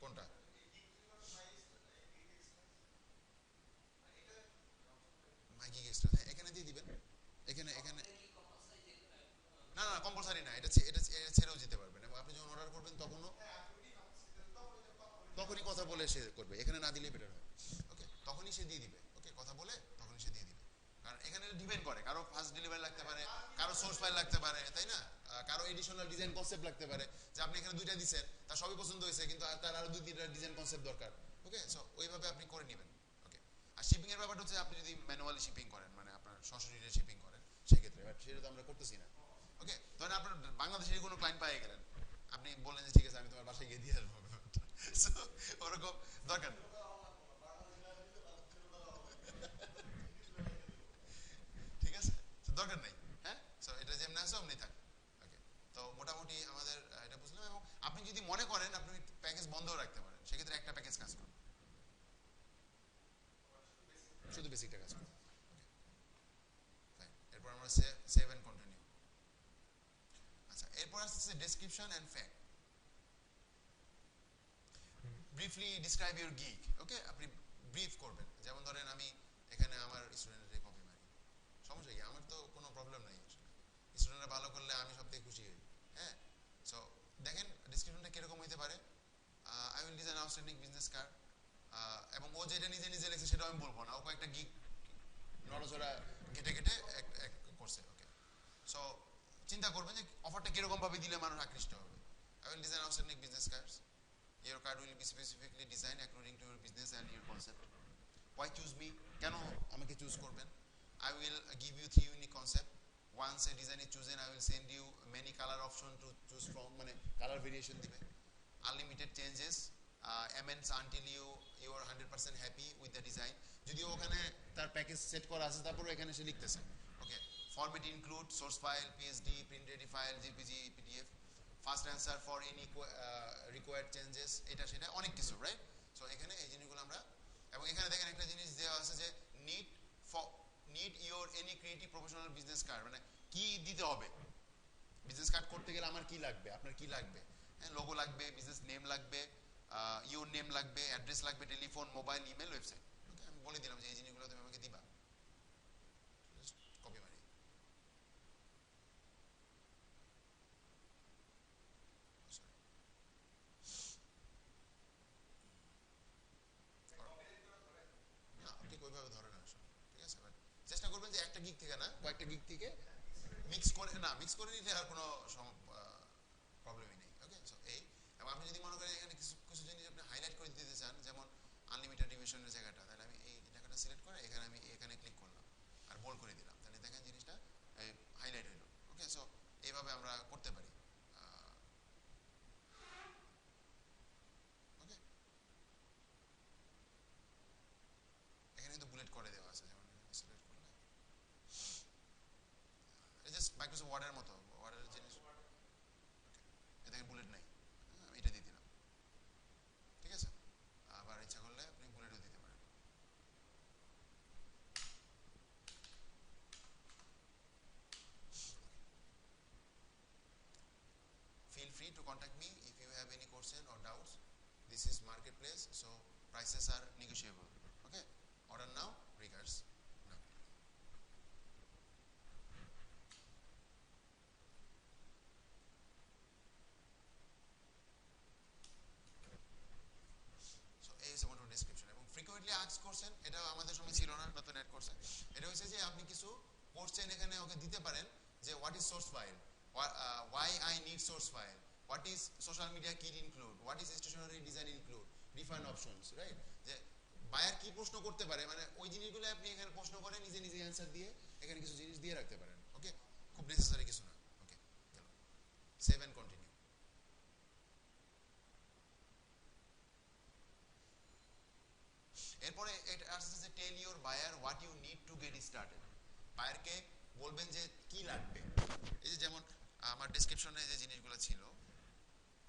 S1: কোনটা? মাইকি গেস্ট, হ্যাঁ এখানে দিয়ে দিবেন। এখানে এখানে না না কম্পালসারি না, এটা ছেড়েও যেতে পারবেন, এবং আপনি যখন অর্ডার করবেন তখনও তখনই কথা বলে সে করবে, এখানে না দিলে বেটার হয়। ওকে, তখনই সে দিয়ে দিবে, ওকে কথা বলে তখনই সে দিয়ে দিবে। কারণ এখানে ডিপেন্ড করে, কারো ফার্স্ট ডেলিভারি লাগতে পারে, কারো সোর্স ফাইল লাগতে পারে, তাই না? কারো এডিশনাল ডিজাইন কনসেপ্ট লাগতে পারে, যে আপনি এখানে 2টা দিচ্ছেন, তার সবই পছন্দ হয়েছে, কিন্তু তার আরো 2-3টা ডিজাইন কনসেপ্ট দরকার। ওকে, সো ওইভাবে আপনি করে নেবেন। ওকে, আর শিপিং এর ব্যাপারটা হচ্ছে আপনি যদি ম্যানুয়ালি শিপিং করেন, মানে আপনার সরাসরি শিপিং করেন, সেক্ষেত্রে বাট সেটা তো আমরা করতেছি না। ওকে, ধরেন আপনার বাংলাদেশের কোনো ক্লায়েন্ট পেয়ে গেলেন, আপনি বললেন যে ঠিক আছে আমি তোমার বাসায় গিয়ে দিয়ে আসবো, so ওরকম দরকার নেই। ঠিক আছে, দরকার নেই। হ্যাঁ, সো এটা যেমনি আছে অমনি থাক। ওকে, তো মোটামুটি আমাদের এটা বুঝলাম। এবং আপনি যদি মনে করেন আপনি প্যাকেজ বন্ধ রাখতে পারেন, সেক্ষেত্রে একটা প্যাকেজ কাজ করুন, শুধু বেসিকটা কাজ করুন। ফাইন, এরপর আমরা সেভ এন্ড কন্টিনিউ। আচ্ছা, এরপর আসছে description and fact. Briefly describe your gig. Okay, আপনি ব্রিফ করবেন, যেমন ধরেন আমি এখানে আমার স্টুডেন্টের কপি মারি, সমস্যা কি? আমার তো কোনো প্রবলেম নাই আসলে, স্টুডেন্টরা ভালো করলে আমি সব থেকে খুশি হই। হ্যাঁ, সো দেখেন ডিসক্রিপশনটা কিরকম হইতে পারে। I will design outstanding business card, এবং ও যেটা নিজে নিজে লিখছে সেটা আমি বলবো না, ও কয়েকটা গিগ নড়াচড়া ঘেটে ঘেটে এক করছে। ওকে, সো চিন্তা করবেন যে অফারটা কিরকম ভাবে দিলে মানুষ আকৃষ্ট হবে। I will design outstanding business cards, your card will be specifically designed according to your business and your concept. Why choose me? কেন আমাকে চুজ করবেন? I will give you 3 unique concept. Once a design is chosen, I will send you many color option to choose from, মানে color variation দিবে। Unlimited changes, amends until you are 100% happy with the design. যদি ওখানে তার package set করা আছে, তারপরে এখানে সে লিখতেছে ওকে, format include source file, PSD, print ready file, JPG, PDF, first answer for any required changes, এটা সেটা অনেক কিছু, রাইট? সো এখানে এই জিনিসগুলো আমরা, এবং এখানে দেখেন একটা জিনিস দেওয়া আছে যে need need your any creative professional business card, মানে কি দিতে হবে বিজনেস কার্ড করতে গেলে, আমার কি লাগবে, আপনার কি লাগবে? হ্যাঁ, লোগো লাগবে, বিজনেস নেম লাগবে, ইওর নেম লাগবে, অ্যাড্রেস লাগবে, টেলিফোন, মোবাইল, ইমেল, ওয়েবসাইট। ওকে, আমি বলে দিলাম যে এই জিনিসগুলো তুমি আমাকে দিবা, কপি মারি। না, ঠিক ওইভাবে ধরে না আসলে। ঠিক আছে, বাট চেষ্টা করবেন যে একটা গিগ থেকে না, কয়েকটা গিগ থেকে মিক্স করে, না মিক্স করে নিলে আর কোনো প্রবলেমই নেই। ওকে, সো এই, এবং আপনি যদি মনে করেন এখানে কিছু কিছু জিনিস আপনি হাইলাইট করে দিতে চান, যেমন আনলিমিটেড ডিভিশনের জায়গাটা, তাহলে আমি এই জায়গাটা সিলেক্ট করে এখানে আমি এখানে ক্লিক করলাম আর বোল্ড করে দিলাম, তাহলে দেখেন জিনিসটা হাইলাইট হইলো। ওকে, সো এইভাবে আমরা করতে পারি। কিছু ওয়ার্ডের মতো, ওয়ার্ডের জিনিস। এটাকে বুলেট নাই, আমি এটা দিয়ে দিলাম, ঠিক আছে। আবার ইচ্ছা করলে আপনি বুলেটও দিতে পারেন। Feel free to contact me if you have any question or doubts. This is marketplace, so prices are negotiable. Okay, order now, regards. Now. So এই হচ্ছে মোটামুটি ডেসক্রিপশন। এবং ফ্রিকোয়েন্টলি আস্ক করছেন, এটা আমাদের সময় ছিল না, নতুন অ্যাড করছেন। এটা হচ্ছে যে আপনি কিছু কোশ্চেন এখানে ওকে দিতে পারেন যে what is source file, why I need source file, what is social media kit include, what is stationery design include, refine options, right? যে বায়ার কি প্রশ্ন করতে পারে, মানে ওই জিনিসগুলো আপনি এখানে প্রশ্ন করে নিজে নিজে অ্যান্সার দিয়ে এখানে কিছু জিনিস দিয়ে রাখতে পারেন। ওকে, খুব নেসেসারি কিছু না। ওকে, চলো সেভ এন্ড কন্টিনিউ। এরপরে এটা আসছে যে tell your buyer what you need to get started. বায়ারকে বলবেন যে কি লাগবে। এই যে যেমন আমার ডেসক্রিপশনে যে জিনিসগুলো ছিল,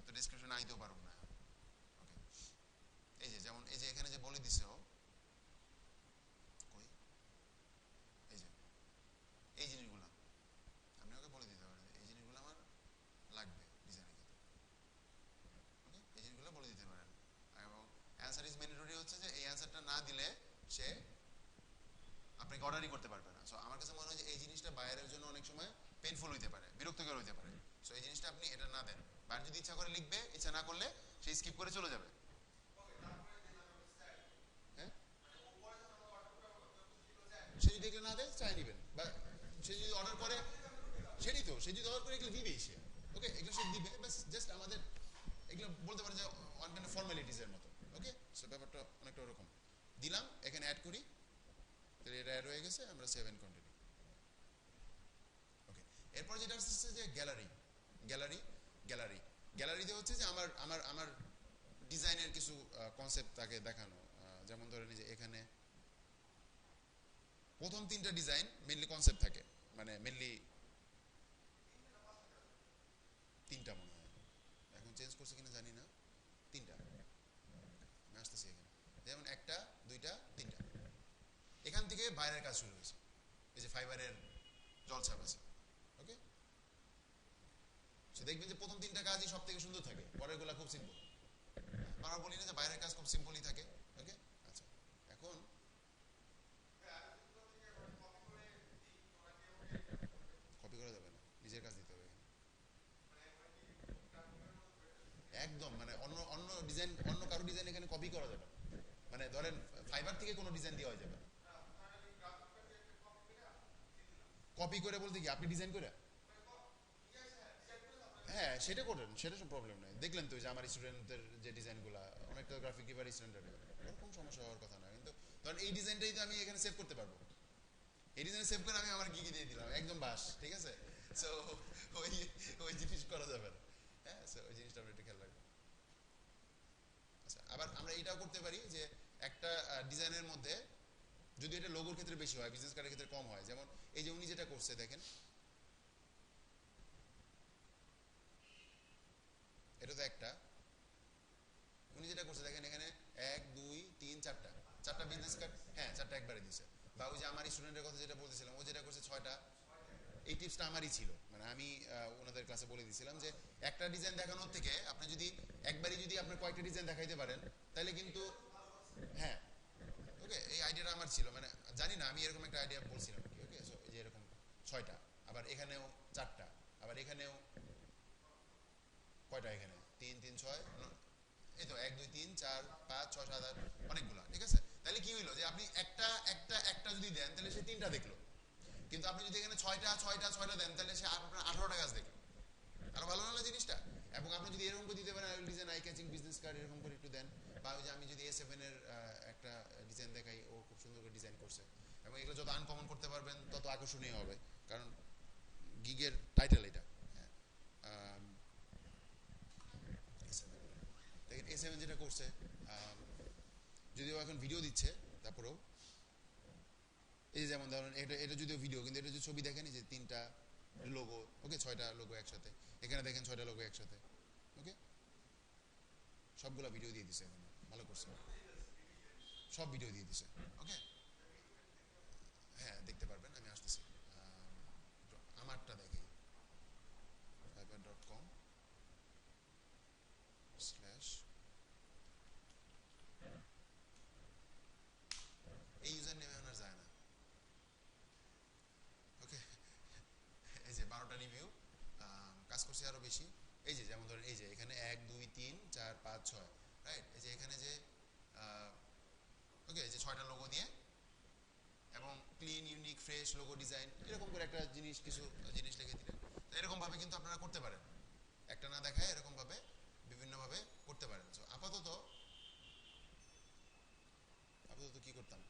S1: তো ডেসক্রিপশনে আইতেও পারবো না। ওকে, এই যে যেমন এই যে এখানে যে বলে দিছে ও, কই এই যে এই জিনিসগুলো আপনি ওকে বলে দিতে পারেন এই জিনিসগুলো আমার লাগবে ডিজাইনের ক্ষেত্রে। ওকে, এই জিনিসগুলো বলে দিতে পারেন। এবং অ্যান্সার ইজ ম্যান্ডেটরি হচ্ছে যে এই অ্যান্সারটা না দিলে সে আপনাকে অর্ডারই করতে পারবে না। সো আমার কাছে মনে হয় যে এই জিনিসটা বায়ারের জন্য অনেক সময় পেইনফুল হইতে পারে, বিরক্তিকর হইতে পারে। সো এই জিনিসটা আপনি এটা না দেন। বায়ার যদি ইচ্ছা করে লিখবে, ইচ্ছা না করলে সে স্কিপ করে চলে যাবে। হ্যাঁ, সে যদি এগুলো না দেয় চাই নিবেন, বা সে যদি অর্ডার করে, সেটাই তো, সে যদি অর্ডার করে এগুলো দিবেই সে। ওকে, এগুলো সে দিবে, বাস জাস্ট আমাদের এগুলো বলতে পারে যে ওয়ান কাইন্ড অফ ফর্মালিটিসের মতো। ওকে, সো ব্যাপারটা অনেকটা ওরকম। দিলাম, এখানে অ্যাড করি, তাহলে এটা অ্যাড হয়ে গেছে, আমরা সেভ এন্ড কন্টিনিউ। ওকে, এরপর যেটা আসছে যে গ্যালারি। গ্যালারি গ্যালারি গ্যালারিতে হচ্ছে যে আমার আমার আমার ডিজাইনের কিছু কনসেপ্ট তাকে দেখানো। যেমন ধরেন যে এখানে প্রথম তিনটা ডিজাইন মেনলি কনসেপ্ট থাকে, মানে মেনলি তিনটা মনে হয়, এখন চেঞ্জ করছে কিনা জানি না। তিনটা, আমি আসতেছি এখানে। যেমন একটা, দুইটা, তিনটা, এখান থেকে বাইরের কাজ শুরু হয়েছে। এই যে ফাইবারের জলছাপ আছে। ওকে, সে দেখবেন যে প্রথম তিনটা কাজই সব থেকে সুন্দর থাকে, পরের গুলা খুব সিম্পল। আমরা বলি না যে বাইরের কাজ খুব সিম্পলই থাকে। ওকে, আচ্ছা, এখন কপি করা যাবে না, নিজের কাজ দিতে হবে একদম। মানে অন্য অন্য ডিজাইন, অন্য কারো ডিজাইন এখানে কপি করা যাবে না। মানে ধরেন ফাইবার থেকে কোনো ডিজাইন দেওয়া যাবে না। কপি করে বলতে কি আপনি ডিজাইন করে, হ্যাঁ সেটা করেন, সেটা সব প্রবলেম নেই। দেখলেন তো যে আমার স্টুডেন্টদের যে ডিজাইনগুলো অনেকটা গ্রাফিক এবার স্ট্যান্ডার্ড, ওরকম সমস্যা হওয়ার কথা না। কিন্তু ধরেন এই ডিজাইনটাই তো আমি এখানে সেভ করতে পারবো, এই ডিজাইন সেভ করে আমি আমার গিগে দিয়ে দিলাম একদম বাস, ঠিক আছে। সো ওই ওই জিনিস করা যাবে না। হ্যাঁ, সো ওই জিনিসটা আমরা একটু খেয়াল রাখবো। আচ্ছা, আবার আমরা এটাও করতে পারি যে একটা ডিজাইনের মধ্যে যদি এটা লোগোর ক্ষেত্রে বেশি হয়, বিজনেস কার্ডের ক্ষেত্রে কম হয়। যেমন এই যে উনি যেটা করছে দেখেন, এটা তো একটা, উনি যেটা করছে দেখেন এখানে এক দুই তিন চারটা, চারটা বিজনেস কার্ড, হ্যাঁ চারটা একবারে দিছে। বা ওই যে আমার স্টুডেন্টের কথা যেটা বলতেছিলাম, ও যেটা করছে ছয়টা। এই টিপসটা আমারই ছিল, মানে আমি ওনাদের ক্লাসে বলে দিয়েছিলাম যে একটা ডিজাইন দেখানোর থেকে আপনি যদি একবারই যদি আপনার কয়েকটা ডিজাইন দেখাইতে পারেন তাহলে কিন্তু, হ্যাঁ। ওকে, এই আইডিয়াটা আমার ছিল, মানে জানি না, আমি এরকম একটা আইডিয়া বলছিলাম কি। ওকে, সো এই যে এরকম ছয়টা, আবার এখানেও চারটা, আবার এখানেও কয়টা, এখানে তিন তিন ছয়, এই তো এক দুই তিন চার পাঁচ ছয় সাত আট, অনেকগুলা, ঠিক আছে। তাহলে কি হইলো যে আপনি একটা একটা একটা যদি দেন তাহলে সে তিনটা দেখলো, কিন্তু আপনি যদি এখানে ছয়টা ছয়টা ছয়টা দেন তাহলে সে আপনার 18টা কাজ দেখলো। আরো ভালো না জিনিসটা? এবং আপনি যদি এরকম করে দিতে পারেন, I will design eye catching business card, এরকম করে একটু দেন। বা ওই যে আমি যদি A7 এর একটা ডিজাইন দেখাই, ও খুব সুন্দর করে ডিজাইন করছে। এবং এগুলো যত আনকমন করতে পারবেন তত আকর্ষণীয় হবে, কারণ গিগের টাইটেল এটা। হ্যাঁ, দেখেন A7 যেটা করছে, যদিও এখন ভিডিও দিচ্ছে, তারপরেও এই যে যেমন ধরেন এটা এটা যদিও ভিডিও, কিন্তু এটা যদি ছবি দেখেন, এই যে তিনটা
S2: লোগো, ওকে 6টা লোগো একসাথে, এখানে দেখেন 6টা লোগো একসাথে, ওকে সবগুলা ভিডিও দিয়ে দিছে এখানে, ভালো করছে, সব ভিডিও দিয়ে দিছে, ওকে হ্যাঁ দেখতে পারবেন, আমি আসতেছি আমারটা দেখি fiverr.com/ এই ইউজার নেমে ওনার যায় না, ওকে এই যে 12টা রিভিউ, কাজ করছে আরো বেশি, এই যে যেমন ধরেন এই যে এখানে 1 2 3 4 5 6, রাইট, এই যে এখানে যে ওকে এই যে 6টা লোগো দিয়ে এবং clean unique fresh logo design এরকম করে একটা জিনিস, কিছু জিনিস লিখে দিলেন, তো এরকম ভাবে কিন্তু আপনারা করতে পারেন, একটা না দেখায় এরকম ভাবে বিভিন্ন ভাবে করতে পারেন। তো আপাতত আপাতত কি করতাম,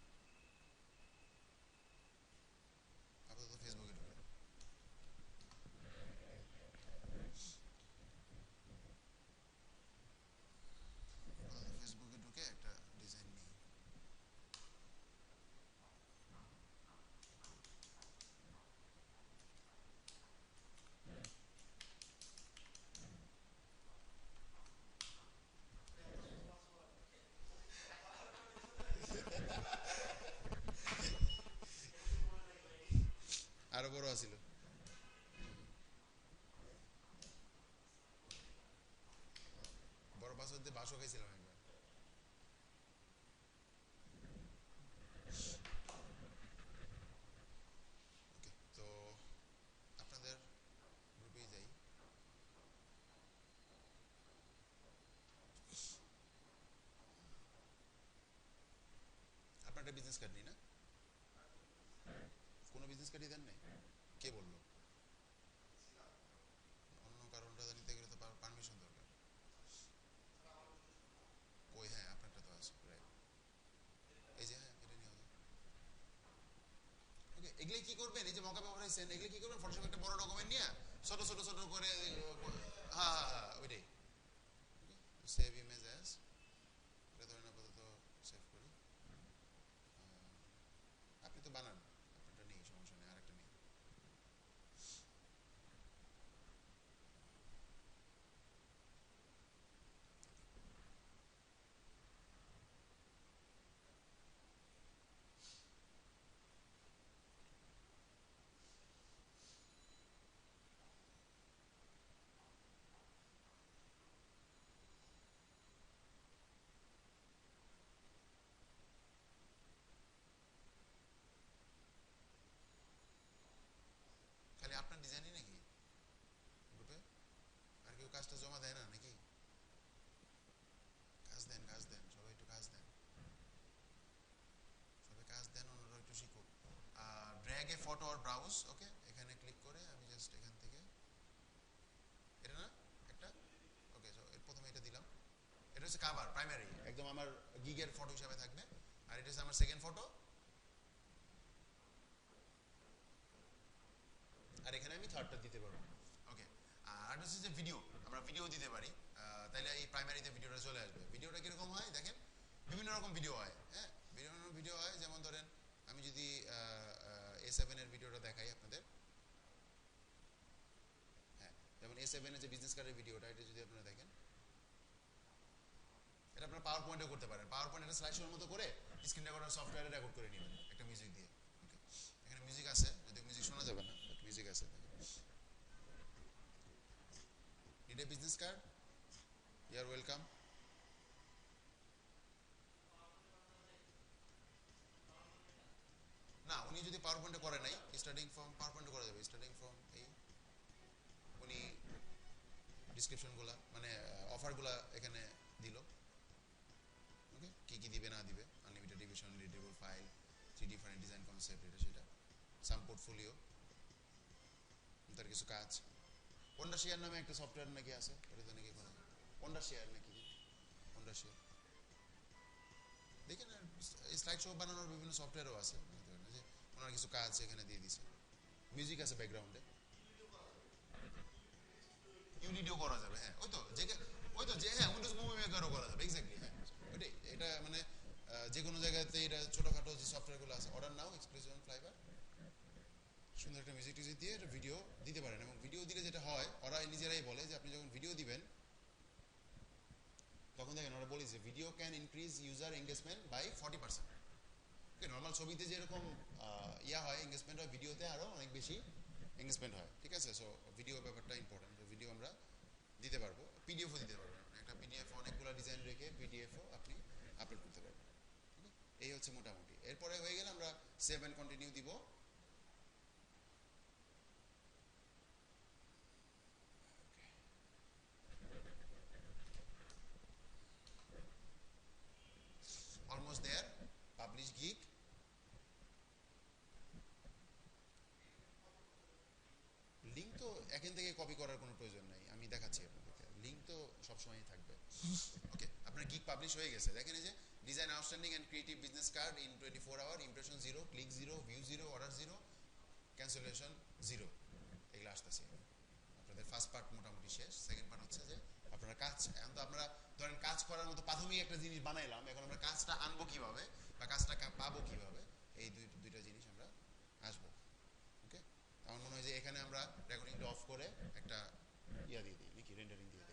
S2: আপাতত ফেসবুকে ঢুকে ফেসবুকে ঢুকে একটা ডিজাইন নিই, আরো বড় আছিল, বড় পাসওয়ার্ড দিয়ে বাসও খাইছিলাম একবার। ওকে, তো আপনাদের গ্রুপেই যাই, আপনার একটা বিজনেস কার্ড নেই না, কোনো বিজনেস কার্ডই দেন নাই, কে বললো, অন্য কারণটা নিতে গেলে তো পারমিশন দরকার, ওই হ্যাঁ আপনারটা তো আছে, রাইট, এই যে হ্যাঁ এটা নিয়ে হবে, ওকে এগুলো কি করবেন, এই যে মকা ব্যবহার এগুলো কি করবেন, ফটোশপে একটা বড় ডকুমেন্ট নিয়ে ছোট ছোট ছোট করে, হ্যাঁ হ্যাঁ হ্যাঁ ওইটাই, সেভ ইমেজ অ্যাজ, এটা ধরেন আপাতত সেভ করি, আপনি তো বানান, আপনারটা নেই সমস্যা নেই, আরেকটা নেই, খালি আপনার ডিজাইনই নাকি গ্রুপে, আর কেউ কাজটা জমা দেয় না নাকি, কাজ দেন কাজ দেন, সবাই একটু কাজ দেন, সবাই কাজ দেন, অন্যরা একটু শিখুক, ড্র্যাগ এ ফটো আর ব্রাউজ, ওকে এখানে ক্লিক করে আমি জাস্ট এখান থেকে, এটা না একটা, ওকে এর প্রথমে এটা দিলাম, এটা হচ্ছে কাভার প্রাইমারি একদম আমার গিগের ফটো হিসাবে থাকবে, আর এটা হচ্ছে আমার সেকেন্ড ফটো, আর এখানে আমি থার্ডটা দিতে পারবো, ওকে আর হচ্ছে যে ভিডিও, আমরা ভিডিও দিতে পারি, তাইলে এই প্রাইমারিতে ভিডিওটা চলে আসবে, ভিডিওটা কিরকম হয় দেখেন, বিভিন্ন রকম ভিডিও হয়, হ্যাঁ বিভিন্ন রকম ভিডিও হয়, যেমন ধরেন আমি যদি A7 এর ভিডিওটা দেখাই আপনাদের, হ্যাঁ যেমন A7 এর যে বিজনেস কার্ডের ভিডিওটা, এটা যদি আপনারা দেখেন, এটা আপনারা পাওয়ার পয়েন্টে করতে পারেন, পাওয়ার পয়েন্ট একটা স্লাইড শোর মতো করে স্ক্রিন রেকর্ডার সফটওয়্যারে রেকর্ড করে নেবেন একটা মিউজিক দিয়ে, ওকে এখানে মিউজিক আছে, যদি মিউজিক শোনা যাবে না বাট মিউজিক আছে, need a business card, you are welcome, না উনি যদি পাওয়ার পয়েন্টে করে নাই, স্টার্টিং ফ্রম পাওয়ার পয়েন্টে করা যাবে, স্টার্টিং ফ্রম এই উনি ডিসক্রিপশনগুলো মানে অফারগুলো এখানে দিল, ওকে কী কী দিবে না দিবে, unlimited revision, readable file, 3 different design concept, এটা সেটা, সাম পোর্টফোলিও, তার কিছু কাজ, ওন্ডা শেয়ার নামে একটা সফটওয়্যার নাকি আছে, ওটাতে নাকি করা যায়, ওন্ডা শেয়ার নাকি, ওন্ডা শেয়ার দেখেন, এই স্লাইড শো বানানোর বিভিন্ন সফটওয়্যারও আছে, যে ওনার কিছু কাজ এখানে দিয়ে দিছে, মিউজিক আছে ব্যাকগ্রাউন্ডে, ইউনিটিও করা যাবে, হ্যাঁ ওই তো যে হ্যাঁ উইন্ডোজ মুভি মেকারও করা যাবে, এক্স্যাক্টলি হ্যাঁ ওইটাই, এটা মানে যে কোনো জায়গাতে এটা ছোটোখাটো যে সফটওয়্যারগুলো আছে, অর্ডার নাও, এক্সপ্রেশন, ফ্লাইবার, সুন্দর একটা মিউজিক টিউজিক দিয়ে ভিডিও দিতে পারেন। এবং ভিডিও দিলে যেটা হয়, ওরা নিজেরাই বলে যে আপনি যখন ভিডিও দিবেন তখন দেখেন ওরা বলে যে video can increase user engagement by 40%। Okay, normal ছবিতে যেরকম ইয়া হয় এঙ্গেজমেন্ট হয়, ভিডিওতে আরও অনেক বেশি এঙ্গেজমেন্ট হয়। ঠিক আছে, সো ভিডিও ব্যাপারটা ইম্পর্টেন্ট। ভিডিও আমরা দিতে পারবো, পিডিএফও দিতে পারবো, একটা পিডিএফ অনেকগুলো ডিজাইন রেখে পিডিএফও আপনি আপলোড করতে পারবেন। এই হচ্ছে মোটামুটি। এরপরে হয়ে গেলে আমরা সেভ অ্যান্ড কন্টিনিউ দিব। Almost there, publish gig. Link তো এখান থেকে কপি করার কোনো প্রয়োজন নাই, আমি দেখাচ্ছি আপনাদেরকে। লিঙ্ক তো সবসময়ই থাকবে। ওকে, আপনার গিগ পাবলিশ হয়ে গেছে। দেখেন এই যে design outstanding and creative business card in 24 hour, impression 0, click 0, view 0, order 0, cancellation 0, এগুলো আসতেছে। আপনাদের ফার্স্ট পার্ট মোটামুটি শেষ। সেকেন্ড পার্ট হচ্ছে যে আপনারা কাজ, এখন তো আমরা ধরেন কাজ করার মতো প্রাথমিক একটা জিনিস বানাইলাম, এখন আমরা কাজটা আনবো কিভাবে বা কাজটা পাবো কিভাবে, এই দুইটা জিনিস আমরা আসবো। ওকে, আমার মনে হয় যে এখানে আমরা রেকর্ডিংটা অফ করে একটা ইয়া দিয়ে দিই নাকি, রেন্ডারিং দিয়ে